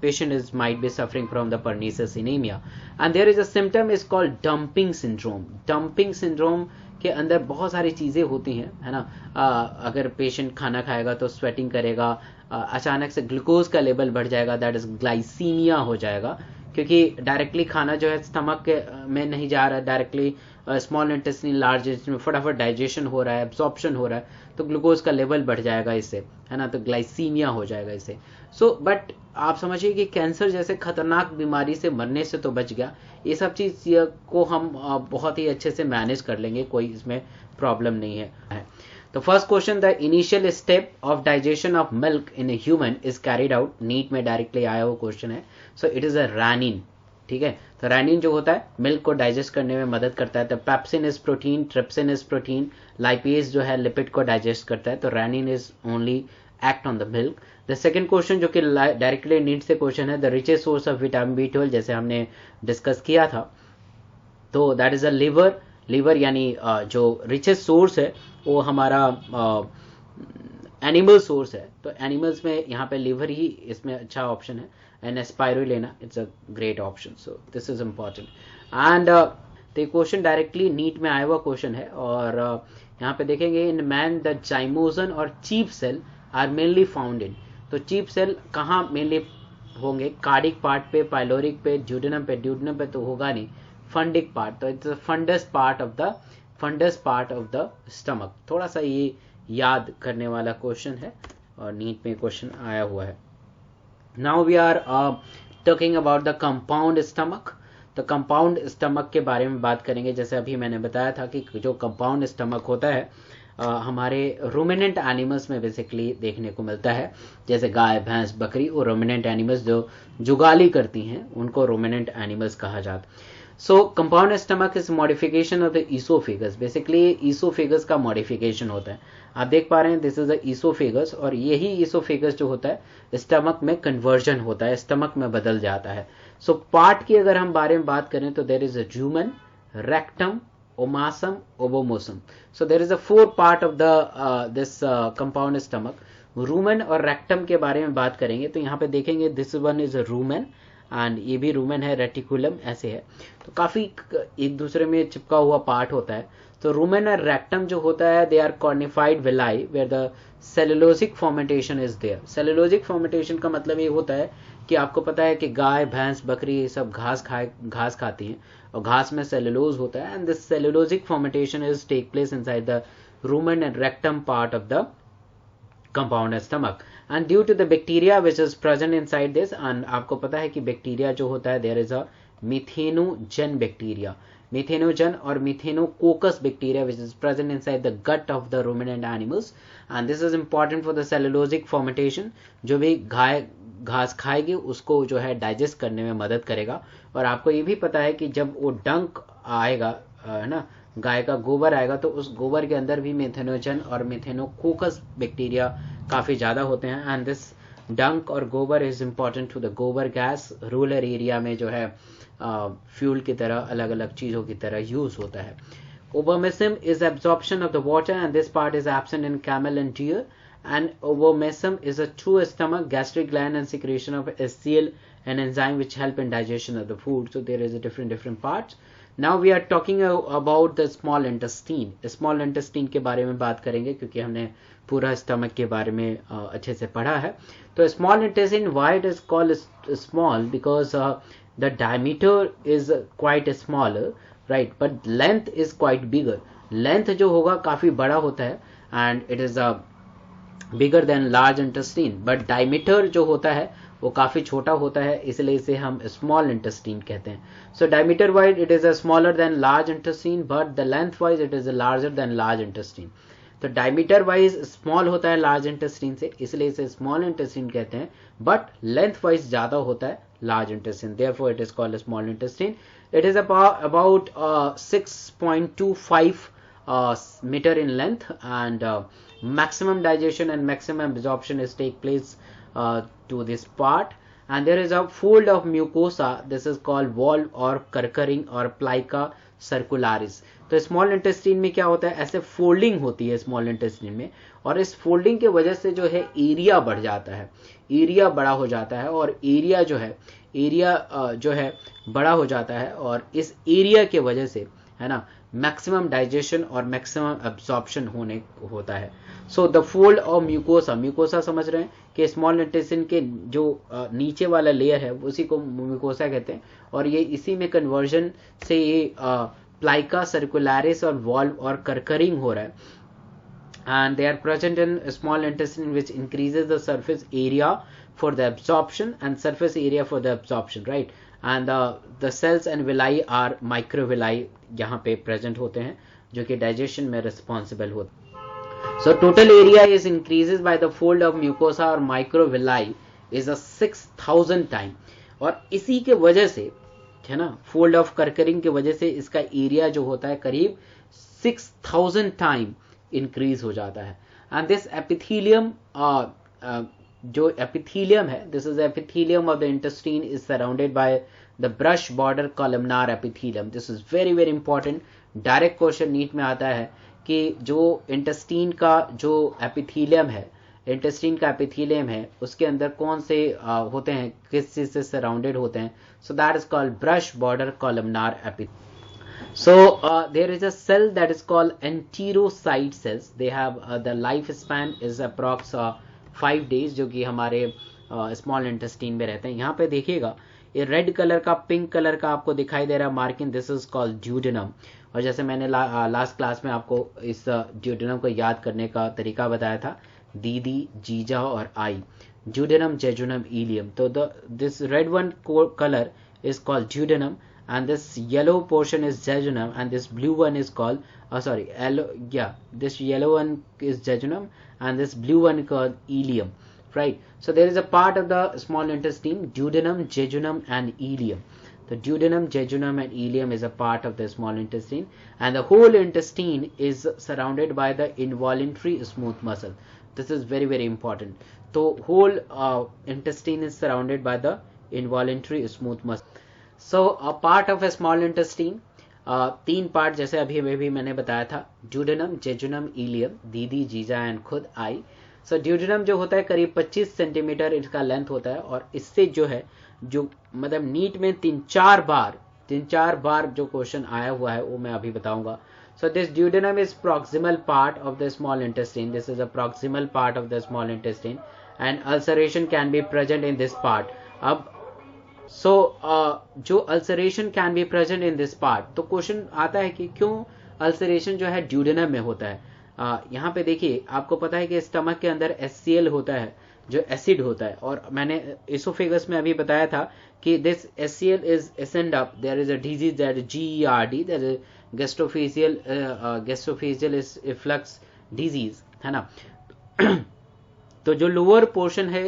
patient might be suffering from the pernicious anemia, and there is a symptom is called dumping syndrome। dumping syndrome के अंदर बहुत सारी चीजें होती हैं, है ना। अगर पेशेंट खाना खाएगा तो स्वेटिंग करेगा, अचानक से ग्लूकोज का लेवल बढ़ जाएगा, दैट इज ग्लाइसीमिया हो जाएगा, क्योंकि डायरेक्टली खाना जो है स्टमक में नहीं जा रहा है, directly small intestine, large intestine में फटाफट डाइजेशन हो रहा है, एब्जॉर्प्शन हो रहा है, तो ग्लूकोज का लेवल बढ़ जाएगा इससे, है ना, तो ग्लाइसीमिया हो जाएगा इससे। सो बट आप समझिए कि कैंसर जैसे खतरनाक बीमारी से मरने से तो बच गया। ये सब चीज को हम बहुत ही अच्छे से मैनेज कर लेंगे, कोई इसमें प्रॉब्लम नहीं है। तो first question, the initial step of digestion of milk in a human is carried out, NEET में डायरेक्टली आया हुआ क्वेश्चन है। So it is a rennin, ठीक है। तो रैनिन जो होता है मिल्क को डाइजेस्ट करने में मदद करता है। तो pepsin is protein, trypsin is protein, lipase जो है लिपिड को डाइजेस्ट करता है। तो rennin is only act on the milk. The second question जो कि डायरेक्टली नीट से क्वेश्चन है, the richest source of vitamin B12, जैसे हमने डिस्कस किया था, तो दैट इज अ लिवर यानी जो रिचेस्ट सोर्स है वो हमारा एनिमल सोर्स है। तो एनिमल्स में यहाँ पे लिवर ही इसमें अच्छा ऑप्शन है, and spirulina it's a great option. So this is important. And तो क्वेश्चन डायरेक्टली नीट में आया हुआ क्वेश्चन है, और यहाँ पे देखेंगे इन मैन द जाइमोजन और chief cell are mainly found in. तो चीफ सेल कहाँ मेनली होंगे, कार्डिक पार्ट पे, पाइलोरिक पे, ड्यूडेनम पे तो होगा नहीं, फंडिक पार्ट, तो it's fundus part of the stomach. थोड़ा सा ये याद करने वाला क्वेश्चन है और नीट में क्वेश्चन आया हुआ है। Now we are talking about the compound stomach. तो कंपाउंड स्टमक के बारे में बात करेंगे। जैसे अभी मैंने बताया था कि जो कंपाउंड स्टमक होता है हमारे रूमिनेंट एनिमल्स में बेसिकली देखने को मिलता है, जैसे गाय, भैंस, बकरी, और रूमिनेंट एनिमल्स जो जुगाली करती हैं उनको रूमिनेंट एनिमल्स कहा जाता है। सो compound stomach is modification of the oesophagus. Basically oesophagus का मॉडिफिकेशन होता है। आप देख पा रहे हैं दिस इज द ईसोफेगस, और यही ईसोफेगस जो होता है स्टमक में कन्वर्जन होता है, स्टमक में बदल जाता है। सो पार्ट की अगर हम बारे में बात करें तो there is a rumen, rectum, omasum, abomasum. So there is a 4 part of the this compound stomach. Rumen और रेक्टम के बारे में बात करेंगे तो यहाँ पे देखेंगे this one is a rumen, and ये भी रूमेन है, रेटिकुलम ऐसे है, तो काफी एक दूसरे में चिपका हुआ पार्ट होता है। तो रूमेन और रेक्टम जो होता है they are cornified villi where the cellulosic fermentation is there. Cellulosic fermentation का मतलब ये होता है कि आपको पता है कि गाय, भैंस, बकरी ये सब घास खाती हैं, और घास में सेलुलोज होता है, and this cellulosic fermentation is take place inside the rumen and rectum part of the compound stomach. And due to the bacteria which is present inside this, and आपको पता है कि बैक्टीरिया जो होता है, there is a methanogen bacteria, methanogen और मिथेनोकोकस bacteria which is present inside the gut of the ruminant animals, and this is important for the cellulosic fermentation. जो भी घास खाएगी उसको जो है डाइजेस्ट करने में मदद करेगा. और आपको ये भी पता है कि जब वो डंक आएगा, है ना, गाय का गोबर आएगा, तो उस गोबर के अंदर भी मिथेनोजन और मिथेनोकोकस बैक्टीरिया काफी ज्यादा होते हैं. एंड दिस डंक और गोबर इज इंपॉर्टेंट टू द गोबर गैस. रूरल एरिया में जो है फ्यूल की तरह, अलग अलग चीजों की तरह यूज होता है. Abomasum is absorption of the water and this part is absent in camel and deer. And obomesim is a true stomach, gastric gland, and secretion of HCl and enzyme which help in digestion of the food. So there is a different parts. Now we are talking about the small intestine. Small intestine के बारे में बात करेंगे क्योंकि हमने पूरा stomach के बारे में अच्छे से पढ़ा है. तो small intestine, why it is called small? Because the diameter is quite smaller, right? But length is quite bigger. Length जो होगा काफी बड़ा होता है and it is bigger than large intestine, but diameter जो होता है वो काफी छोटा होता है, इसलिए इसे हम स्मॉल इंटेस्टीन कहते हैं. So diameter wise it is a smaller than large intestine, but the length wise it is a larger than large intestine. तो डायमीटर वाइज स्मॉल होता है लार्ज इंटेस्टीन से, इसलिए इसे स्मॉल इंटेस्टीन कहते हैं, बट लेंथ वाइज ज्यादा होता है large intestine, therefore it is called small intestine. It is about 6.25 meter in length, and maximum digestion and maximum absorption is take place to this part. And there is a fold of mucosa, this is called valve or कर्करिंग और plica circularis. तो स्मॉल इंटेस्टीन में क्या होता है, ऐसे फोल्डिंग होती है स्मॉल इंटेस्टीन में, और इस फोल्डिंग के वजह से जो है एरिया बढ़ जाता है, एरिया बड़ा हो जाता है, और एरिया जो है बड़ा हो जाता है, और इस एरिया के वजह से, है ना, मैक्सिमम डाइजेशन और मैक्सिमम एब्जॉर्प्शन होता है. So the fold of mucosa, mucosa समझ रहे हैं कि स्मॉल इंटेस्टाइन के जो नीचे वाला लेयर है उसी को म्यूकोसा कहते हैं, और ये इसी में कन्वर्जन से ये प्लाइका सर्कुलरिस और वॉल्व और कर्करिंग हो रहा है. And they are present in small intestine, which increases the surface area for the absorption and surface area for the absorption, right? And the cells and villi are microvilli यहाँ पे present होते हैं जो कि digestion में responsible होते हैं. So total area is increases by the fold of mucosa or microvilli is a 6,000 time, और इसी के वजह से, है ना, fold of कर्करिंग की वजह से इसका एरिया जो होता है करीब 6,000 टाइम इंक्रीज हो जाता है. एंड दिस एपिथेलियम, जो एपिथेलियम है, this is epithelium of the intestine is surrounded by the brush border columnar epithelium. This is very very important. Direct question NEET में आता है कि जो इंटेस्टाइन का जो एपिथेलियम है, इंटेस्टाइन का एपिथेलियम है, उसके अंदर कौन से होते हैं, किस चीज से सराउंडेड होते हैं. सो that is called brush border columnar epithelium. So there is a cell that is called enterocyte cells. They have the lifespan is approx 5 days, जो कि हमारे स्मॉल इंटेस्टाइन में रहते हैं. यहाँ पे देखिएगा ये रेड कलर का, पिंक कलर का आपको दिखाई दे रहा है marking, this is called duodenum. और जैसे मैंने लास्ट क्लास में आपको इस ड्यूडेनम को याद करने का तरीका बताया था, दीदी, जीजा और आई, ड्यूडेनम, जेजुनम, इलियम. तो this red one color is called duodenum, and this yellow portion is jejunum, and this blue one is called this yellow one is jejunum and this blue one called ileum, right? So there is a part of the small intestine, duodenum, jejunum and ileum. The duodenum, jejunum and ileum is a part of the small intestine, and the whole intestine is surrounded by the involuntary smooth muscle. This is very very important. So whole intestine is surrounded by the involuntary smooth muscle. So a part of a small intestine, 3 part जैसे अभी भी मैंने बताया था, ड्यूडेनम, जेजुनम, इलियम, दीदी, जीजा एंड खुद आई. सो ड्यूडेनम जो होता है करीब 25 सेंटीमीटर इसका लेंथ होता है, और इससे जो है, जो मतलब नीट में 3-4 बार जो क्वेश्चन आया हुआ है वो मैं अभी बताऊंगा. So this duodenum is proximal part of the small intestine. This is a proximal part of the small intestine and ulceration can be present in this part. अब जो ulceration can be present in this part, तो क्वेश्चन आता है कि क्यों अल्सरेशन जो है ड्यूडेनम में होता है. यहाँ पे देखिए आपको पता है कि स्टमक के अंदर HCl होता है जो एसिड होता है, और मैंने इसोफेगस में अभी बताया था कि this HCl is ascend up, there is a disease that is GERD, that is gastroesophageal reflux disease, है ना। तो जो लोअर पोर्शन है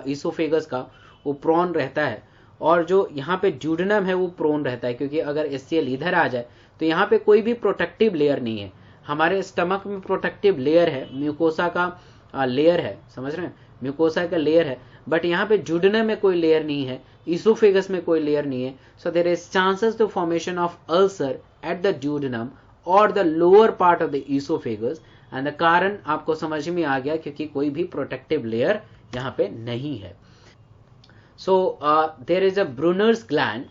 इसोफेगस का वो प्रोन रहता है, और जो यहाँ पे ड्यूडेनम है वो प्रोन रहता है, क्योंकि अगर HCl इधर आ जाए तो यहाँ पे कोई भी प्रोटेक्टिव लेयर नहीं है। हमारे स्टमक में प्रोटेक्टिव लेयर है, म्यूकोसा का लेयर है, समझ रहे हैं, म्यूकोसा का लेयर है, बट यहाँ पे ड्यूडेनम में कोई लेयर नहीं है, इसोफेगस में कोई लेयर नहीं है। So there is chances to formation of ulcer at the duodenum और the lower part of the oesophagus, and the कारण आपको समझ में आ गया क्योंकि कोई भी प्रोटेक्टिव लेयर यहाँ पे नहीं है। So there is a Brunner's gland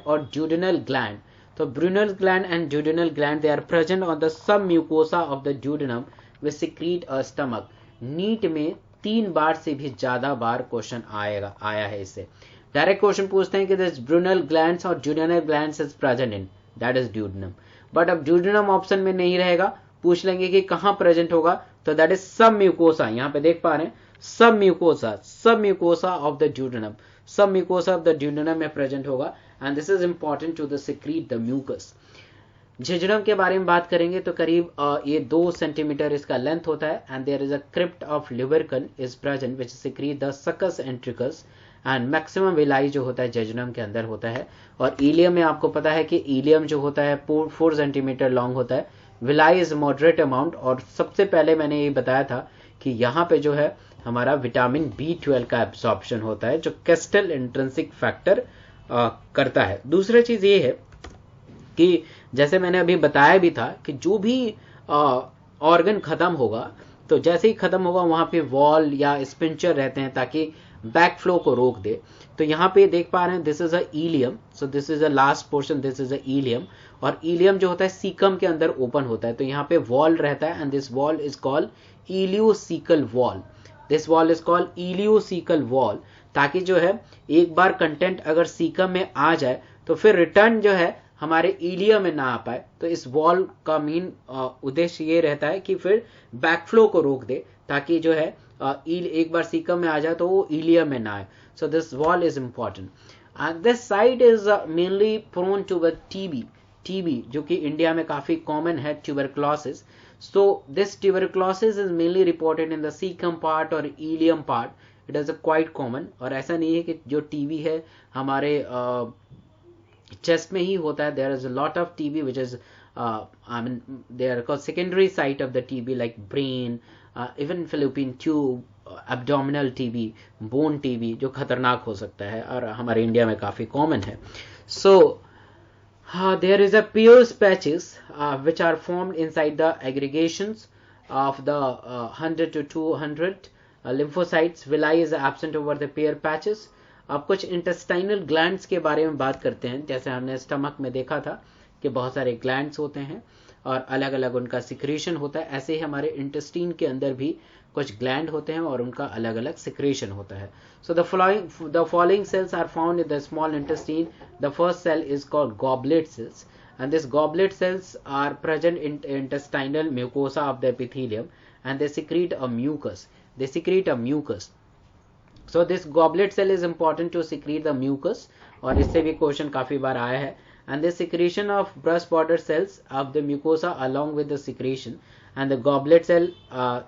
or duodenal gland. So Brunner's gland and duodenal gland, they are present on the submucosa of the duodenum which secrete a stomach. NEET में 3 बार से भी ज्यादा बार क्वेश्चन आया है इससे। डायरेक्ट क्वेश्चन पूछते हैं कि दिस Brunner glands और duodenal glands is present in, that is duodenum. But अब duodenum ऑप्शन में नहीं रहेगा, पूछ लेंगे कि कहाँ प्रेजेंट होगा, तो दैट इज सबम्यूकोसा। यहाँ पे देख पा रहे हैं submucosa of the duodenum, submucosa of the duodenum में प्रेजेंट होगा, and this is important to the secrete the mucus. झिझड़म के बारे में बात करेंगे तो करीब ये 2 सेंटीमीटर इसका लेंथ होता है, and there is a crypt of Lieberkuhn is present which secrete the succus entericus, and maximum villi जो होता है जेजुनम के अंदर होता है। और इलियम में आपको पता है कि इलियम जो होता है 4 सेंटीमीटर लॉन्ग होता है, विलाई इज मॉडरेट अमाउंट। और सबसे पहले मैंने ये बताया था कि यहाँ पे जो है हमारा विटामिन B12 का एब्सॉर्प्शन होता है जो कैस्टल इंट्रिंसिक फैक्टर करता है। दूसरी चीज ये है कि जैसे मैंने अभी बताया भी था कि जो भी ऑर्गन खत्म होगा, तो जैसे ही खत्म होगा वहां पे वॉल या स्पिंचर रहते हैं ताकि बैक फ्लो को रोक दे। तो यहाँ पे देख पा रहे हैं this is a ileum, so this is a last portion, this is a ileum, और इलियम जो होता है सीकम के अंदर ओपन होता है, तो यहाँ पे वॉल रहता है, and this wall is called ileocaecal wall, this wall is called ileocaecal wall, ताकि जो है एक बार कंटेंट अगर सीकम में आ जाए तो फिर रिटर्न जो है हमारे इलियम में ना आ पाए। तो इस वॉल का मेन उद्देश्य ये रहता है कि फिर बैकफ्लो को रोक दे, ताकि जो है एक बार सीकम में आ जाए तो वो इलियम में ना आए। So this wall is important, and this site is mainly prone to TB जो कि इंडिया में काफी कॉमन है, tuberculosis. So this tuberculosis is mainly reported in the cecum part or ileum part. It is a quite common, और ऐसा नहीं है कि जो टीबी है हमारे चेस्ट में ही होता है। There is a lot of TB which is I mean they are called secondary site of the TB like brain, even fallopian tube, abdominal TB, bone TB जो खतरनाक हो सकता है और हमारे इंडिया में काफी कॉमन है। So there is a Pierce patches which are formed inside the aggregations of the 100 to 200 lymphocytes. Villi is absent over the Pierce patches. अब कुछ इंटेस्टाइनल ग्लैंड्स के बारे में बात करते हैं। जैसे हमने स्टमक में देखा था कि बहुत सारे ग्लैंड्स होते हैं और अलग अलग उनका सिक्रेशन होता है, ऐसे ही हमारे इंटेस्टीन के अंदर भी कुछ ग्लैंड होते हैं और उनका अलग अलग सिक्रेशन होता है। So the following cells are found in the small intestine. The first cell is called goblet cells, and this goblet cells are present in intestinal mucosa of the epithelium, and they secrete a mucus. So this goblet cell is important to secrete the mucus, और इससे भी क्वेश्चन काफी बार आया है। And the secretion of brush border cells of the mucosa along with the secretion and the goblet cell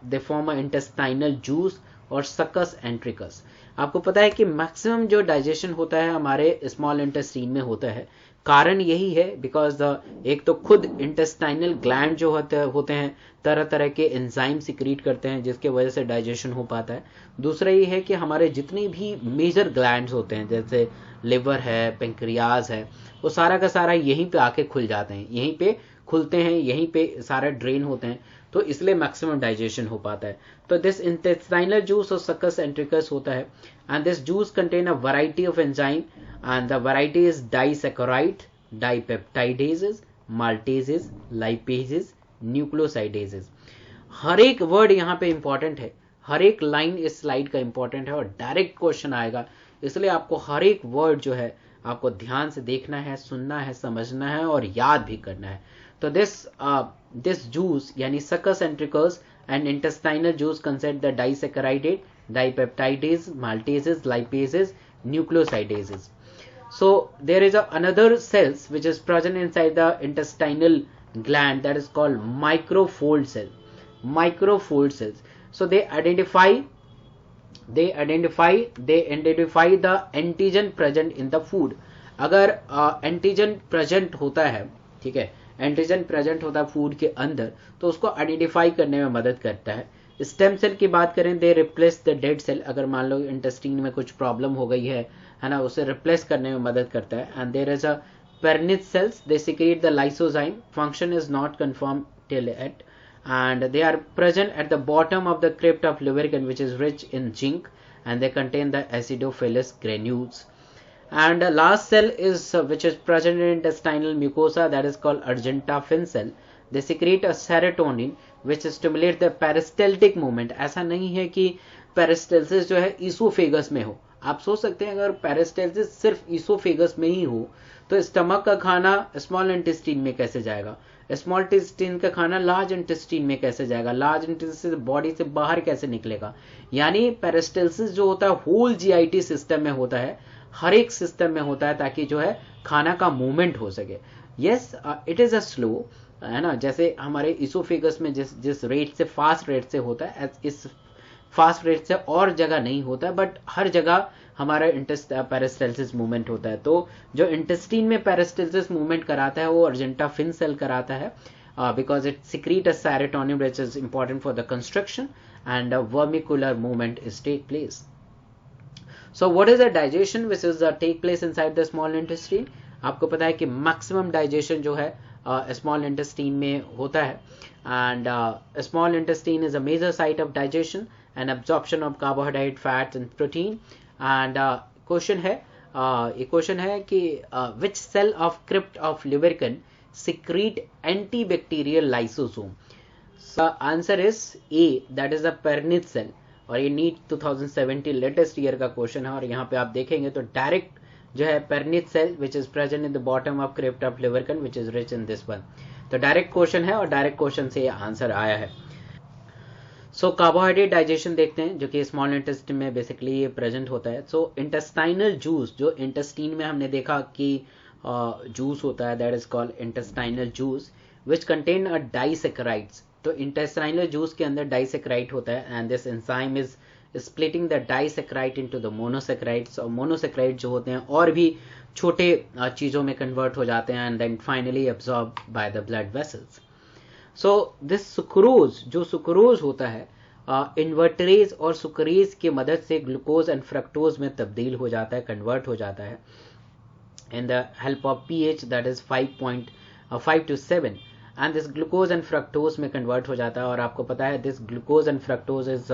they form a intestinal juice और सक्कस एंट्रिकस। आपको पता है कि मैक्सिमम जो डाइजेशन होता है हमारे स्मॉल इंटेस्टाइन में होता है। कारण यही है बिकॉज एक तो खुद इंटेस्टाइनल ग्लैंड जो होते हैं तरह तरह के एंजाइम सिक्रीट करते हैं जिसके वजह से डाइजेशन हो पाता है। दूसरा ये है कि हमारे जितने भी मेजर ग्लैंड्स होते हैं जैसे लिवर है, पेंक्रियाज है, वो सारा का सारा यहीं पे आके खुल जाते हैं, यहीं पे खुलते हैं, यहीं पे सारे ड्रेन होते हैं, तो इसलिए मैक्सिमम डाइजेशन हो पाता है। तो दिस इंटेस्टाइनल जूस और सक्कस एंट्रिकस होता है, and this juice contain a variety of enzyme, and the variety is disaccharide, dipeptidases, maltases, lipases, nucleosidases. हर एक वर्ड यहाँ पे इंपॉर्टेंट है, हर एक लाइन इस स्लाइड का इंपॉर्टेंट है और डायरेक्ट क्वेश्चन आएगा, इसलिए आपको हर एक वर्ड जो है आपको ध्यान से देखना है, सुनना है, समझना है और याद भी करना है। तो दिस जूस यानी succus entericus and intestinal juice consent the disaccharidase, dipeptidase, maltases, lipases, nucleosidases. So there is another cells which is present inside the intestinal gland, that is called microfold cell. Microfold cells. So they identify the antigen present in the food. अगर एंटीजन प्रेजेंट होता है, ठीक है, एंटीजन प्रेजेंट होता है फूड के अंदर, तो उसको आइडेंटिफाई करने में मदद करता है. स्टेम सेल की बात करें, दे रिप्लेस द डेड सेल. अगर मान लो इंटेस्टाइन में कुछ प्रॉब्लम हो गई है ना, उसे रिप्लेस करने में मदद करता है. And there is a Pernich cells, they secrete the lysozyme. Function is not confirmed till yet, and they are present at the bottom of the crypt of lubricant, which is rich in zinc, and they contain the acidophilus granules. And the last cell is which is present in intestinal mucosa, that is called argentafin cell. They secrete a serotonin which stimulates the peristaltic movement. ऐसा नहीं है कि पेरिस्टल्सिस जो है ईसोफेगस में हो. आप सोच सकते हैं अगर पेरिस्टल्सिस सिर्फ ईसोफेगस में ही हो तो स्टमक का खाना स्मॉल इंटेस्टाइन में कैसे जाएगा, स्मॉल इंटेस्टाइन का खाना लार्ज इंटेस्टाइन में कैसे जाएगा, लार्ज इंटेस्टाइन बॉडी से बाहर कैसे निकलेगा. यानी पेरिस्टल्सिस जो होता है होल जीआईटी सिस्टम में होता है, हर एक सिस्टम में होता है, ताकि जो है खाना का मूवमेंट हो सके. Yes, it is a slow, है ना, जैसे हमारे इसोफेगस में जिस रेट से फास्ट रेट से होता है, इस फास्ट रेट से और जगह नहीं होता है, बट हर जगह हमारा पेरिस्टल्सिस मूवमेंट होता है. तो जो इंटेस्टाइन में पेरिस्टल्सिस मूवमेंट कराता है वो अर्जेंटाफिन सेल कराता है, because it secrete a serotonin which is important for the construction and vermicular movement is take place. So what is the digestion which is take place inside the small intestine. आपको पता है कि मैक्सिमम डाइजेशन जो है स्मॉल इंटेस्टाइन में होता है, and small intestine is a major site of digestion and absorption of carbohydrate, fats and protein. And question है कि which cell of crypt of lubricant secrete antibacterial lysosome. So answer is A, that is the Pernich cell. और ये नीट 2017 लेटेस्ट ईयर का क्वेश्चन है, और यहाँ पे आप देखेंगे तो डायरेक्ट जो है Pernich cell which is present in the bottom of crypt of lubricant which is rich in this one. तो डायरेक्ट क्वेश्चन है और डायरेक्ट क्वेश्चन से ये आंसर आया है. सो कार्बोहाइड्रेट डाइजेशन देखते हैं, जो कि स्मॉल इंटेस्टाइन में बेसिकली ये प्रेजेंट होता है. सो इंटेस्टाइनल जूस, जो इंटेस्टाइन में हमने देखा कि जूस होता है, that is called intestinal juice which contain a disaccharides. तो इंटेस्टाइनल जूस के अंदर डाइसैकेराइड होता है, and this enzyme is splitting the disaccharide into the monosaccharides. और मोनोसैकेराइड जो होते हैं और भी छोटे चीजों में कन्वर्ट हो जाते हैं, and then finally absorb by the blood vessels. So this sucrose, जो सुक्रोज होता है, इन्वर्टरेज और सुक्रेज की मदद से ग्लूकोज एंड फ्रक्टोज में तब्दील हो जाता है, कन्वर्ट हो जाता है, in the help of pH that is 5 to 7, and this glucose and fructose में कन्वर्ट हो जाता है. और आपको पता है this glucose and fructose is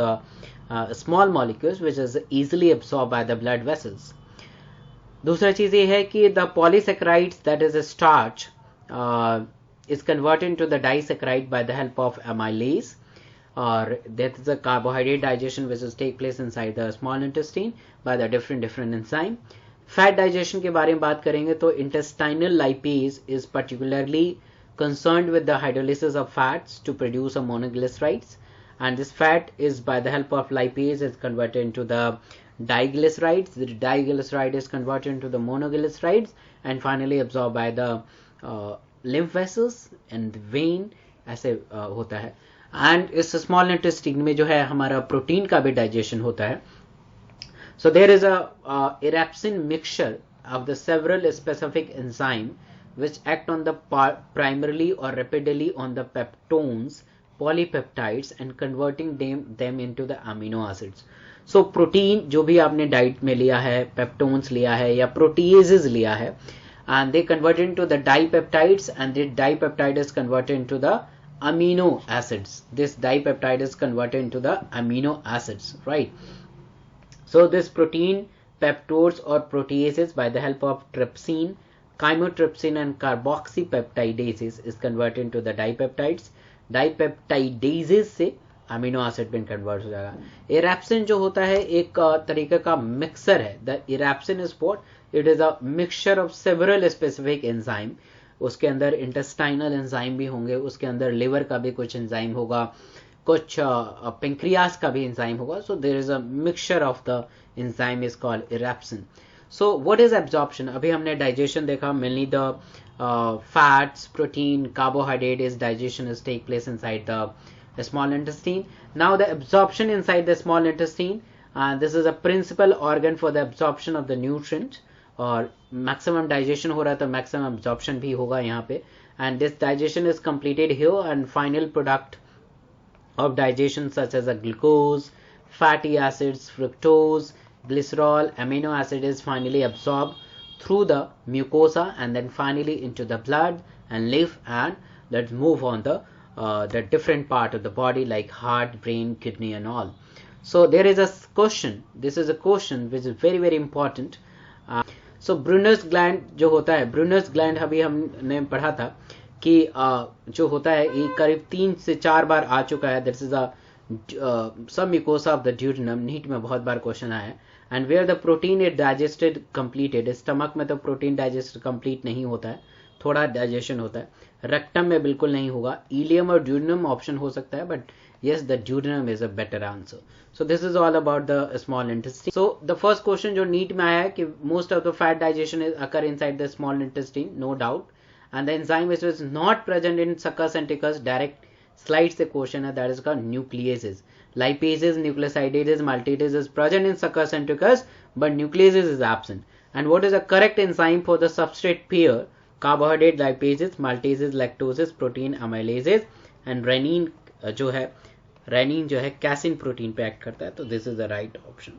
small molecules which is easily absorb by the blood vessels. दूसरा चीज ये है कि the polysaccharides that is a starch is converted into the disaccharide by the help of amylase, or that is a carbohydrate digestion which is take place inside the small intestine by the different enzyme. Fat digestion के बारे में बात करेंगे तो intestinal lipase is particularly concerned with the hydrolysis of fats to produce a monoglycerides, and this fat is by the help of lipase is converted into the diglycerides. The diglyceride is converted into the monoglycerides and finally absorbed by the lymph vessels and vein. ऐसे होता है. एंड इस स्मॉल इंटेस्टाइन में जो है हमारा प्रोटीन का भी डाइजेशन होता है. So there is a erepsin mixture of the several specific enzyme which act on the primarily or rapidly on the peptones, polypeptides and converting them into the amino acids. So protein जो भी आपने डाइट में लिया है, पेप्टोन्स लिया है या प्रोटीएजेस लिया है, and they convert into the dipeptides, and the dipeptide is converted into the amino acids. This dipeptide is converted into the amino acids, right? So this protein peptodes or proteases by the help of trypsin, chymotrypsin and carboxypeptidases is converted into the dipeptides. Dipeptidases से अमीनो एसिड में कन्वर्ट हो जाएगा. इरेप्सिन जो होता है एक तरीके का मिक्सर है. The erepsin is what? It is a mixture of several specific enzymes उसके अंदर इंटेस्टाइनल एंजाइम भी होंगे, उसके अंदर लिवर का भी कुछ एंजाइम होगा, कुछ पेंक्रियास का भी एंजाइम होगा. So there is a mixture of the enzyme is called erepsin. So what is absorption? अभी हमने डाइजेशन देखा, mainly the fats, protein, carbohydrate is digestion is take place inside the small intestine. Now the absorption inside the small intestine, this is a principal organ for the absorption of the nutrient. और maximum digestion हो रहा है तो maximum absorption भी होगा यहाँ पे. And this digestion is completed here, and final product of digestion such as a glucose, fatty acids, fructose, glycerol, amino acid is finally absorbed through the mucosa and then finally into the blood and lymph, and let's move on the different part of the body like heart, brain, kidney and all. So there is a question, this is a question which is very very important. So Brunner's gland जो होता है, Brunner's gland अभी हमने पढ़ा था कि जो होता है ये करीब 3 से 4 बार आ चुका है. This is a submucosa of the duodenum, NEET में बहुत बार क्वेश्चन आया है. And where the protein is digested completed, stomach में तो प्रोटीन डाइजेस्ट कंप्लीट नहीं होता है, थोड़ा डाइजेशन होता है. रेक्टम में बिल्कुल नहीं होगा. इलियम और ड्यूडेनम ऑप्शन हो सकता है, but yes, the duodenum is a better answer. So this is all about the small intestine. So the first question जो नीट में आया है कि most of the fat digestion is occur inside the small intestine, no doubt, and the enzyme which is not present in succus entericus direct slides the question है, that is called nucleases. Lipases, nucleosidases, maltases is present in succus entericus, but nucleases is absent. And what is the correct enzyme for the substrate pair? Carbohydrate lipases, maltases, lactoses, protein amylases, and renin जो है, रेनिन जो है कैसिन प्रोटीन पे एक्ट करता है. तो this is the right option.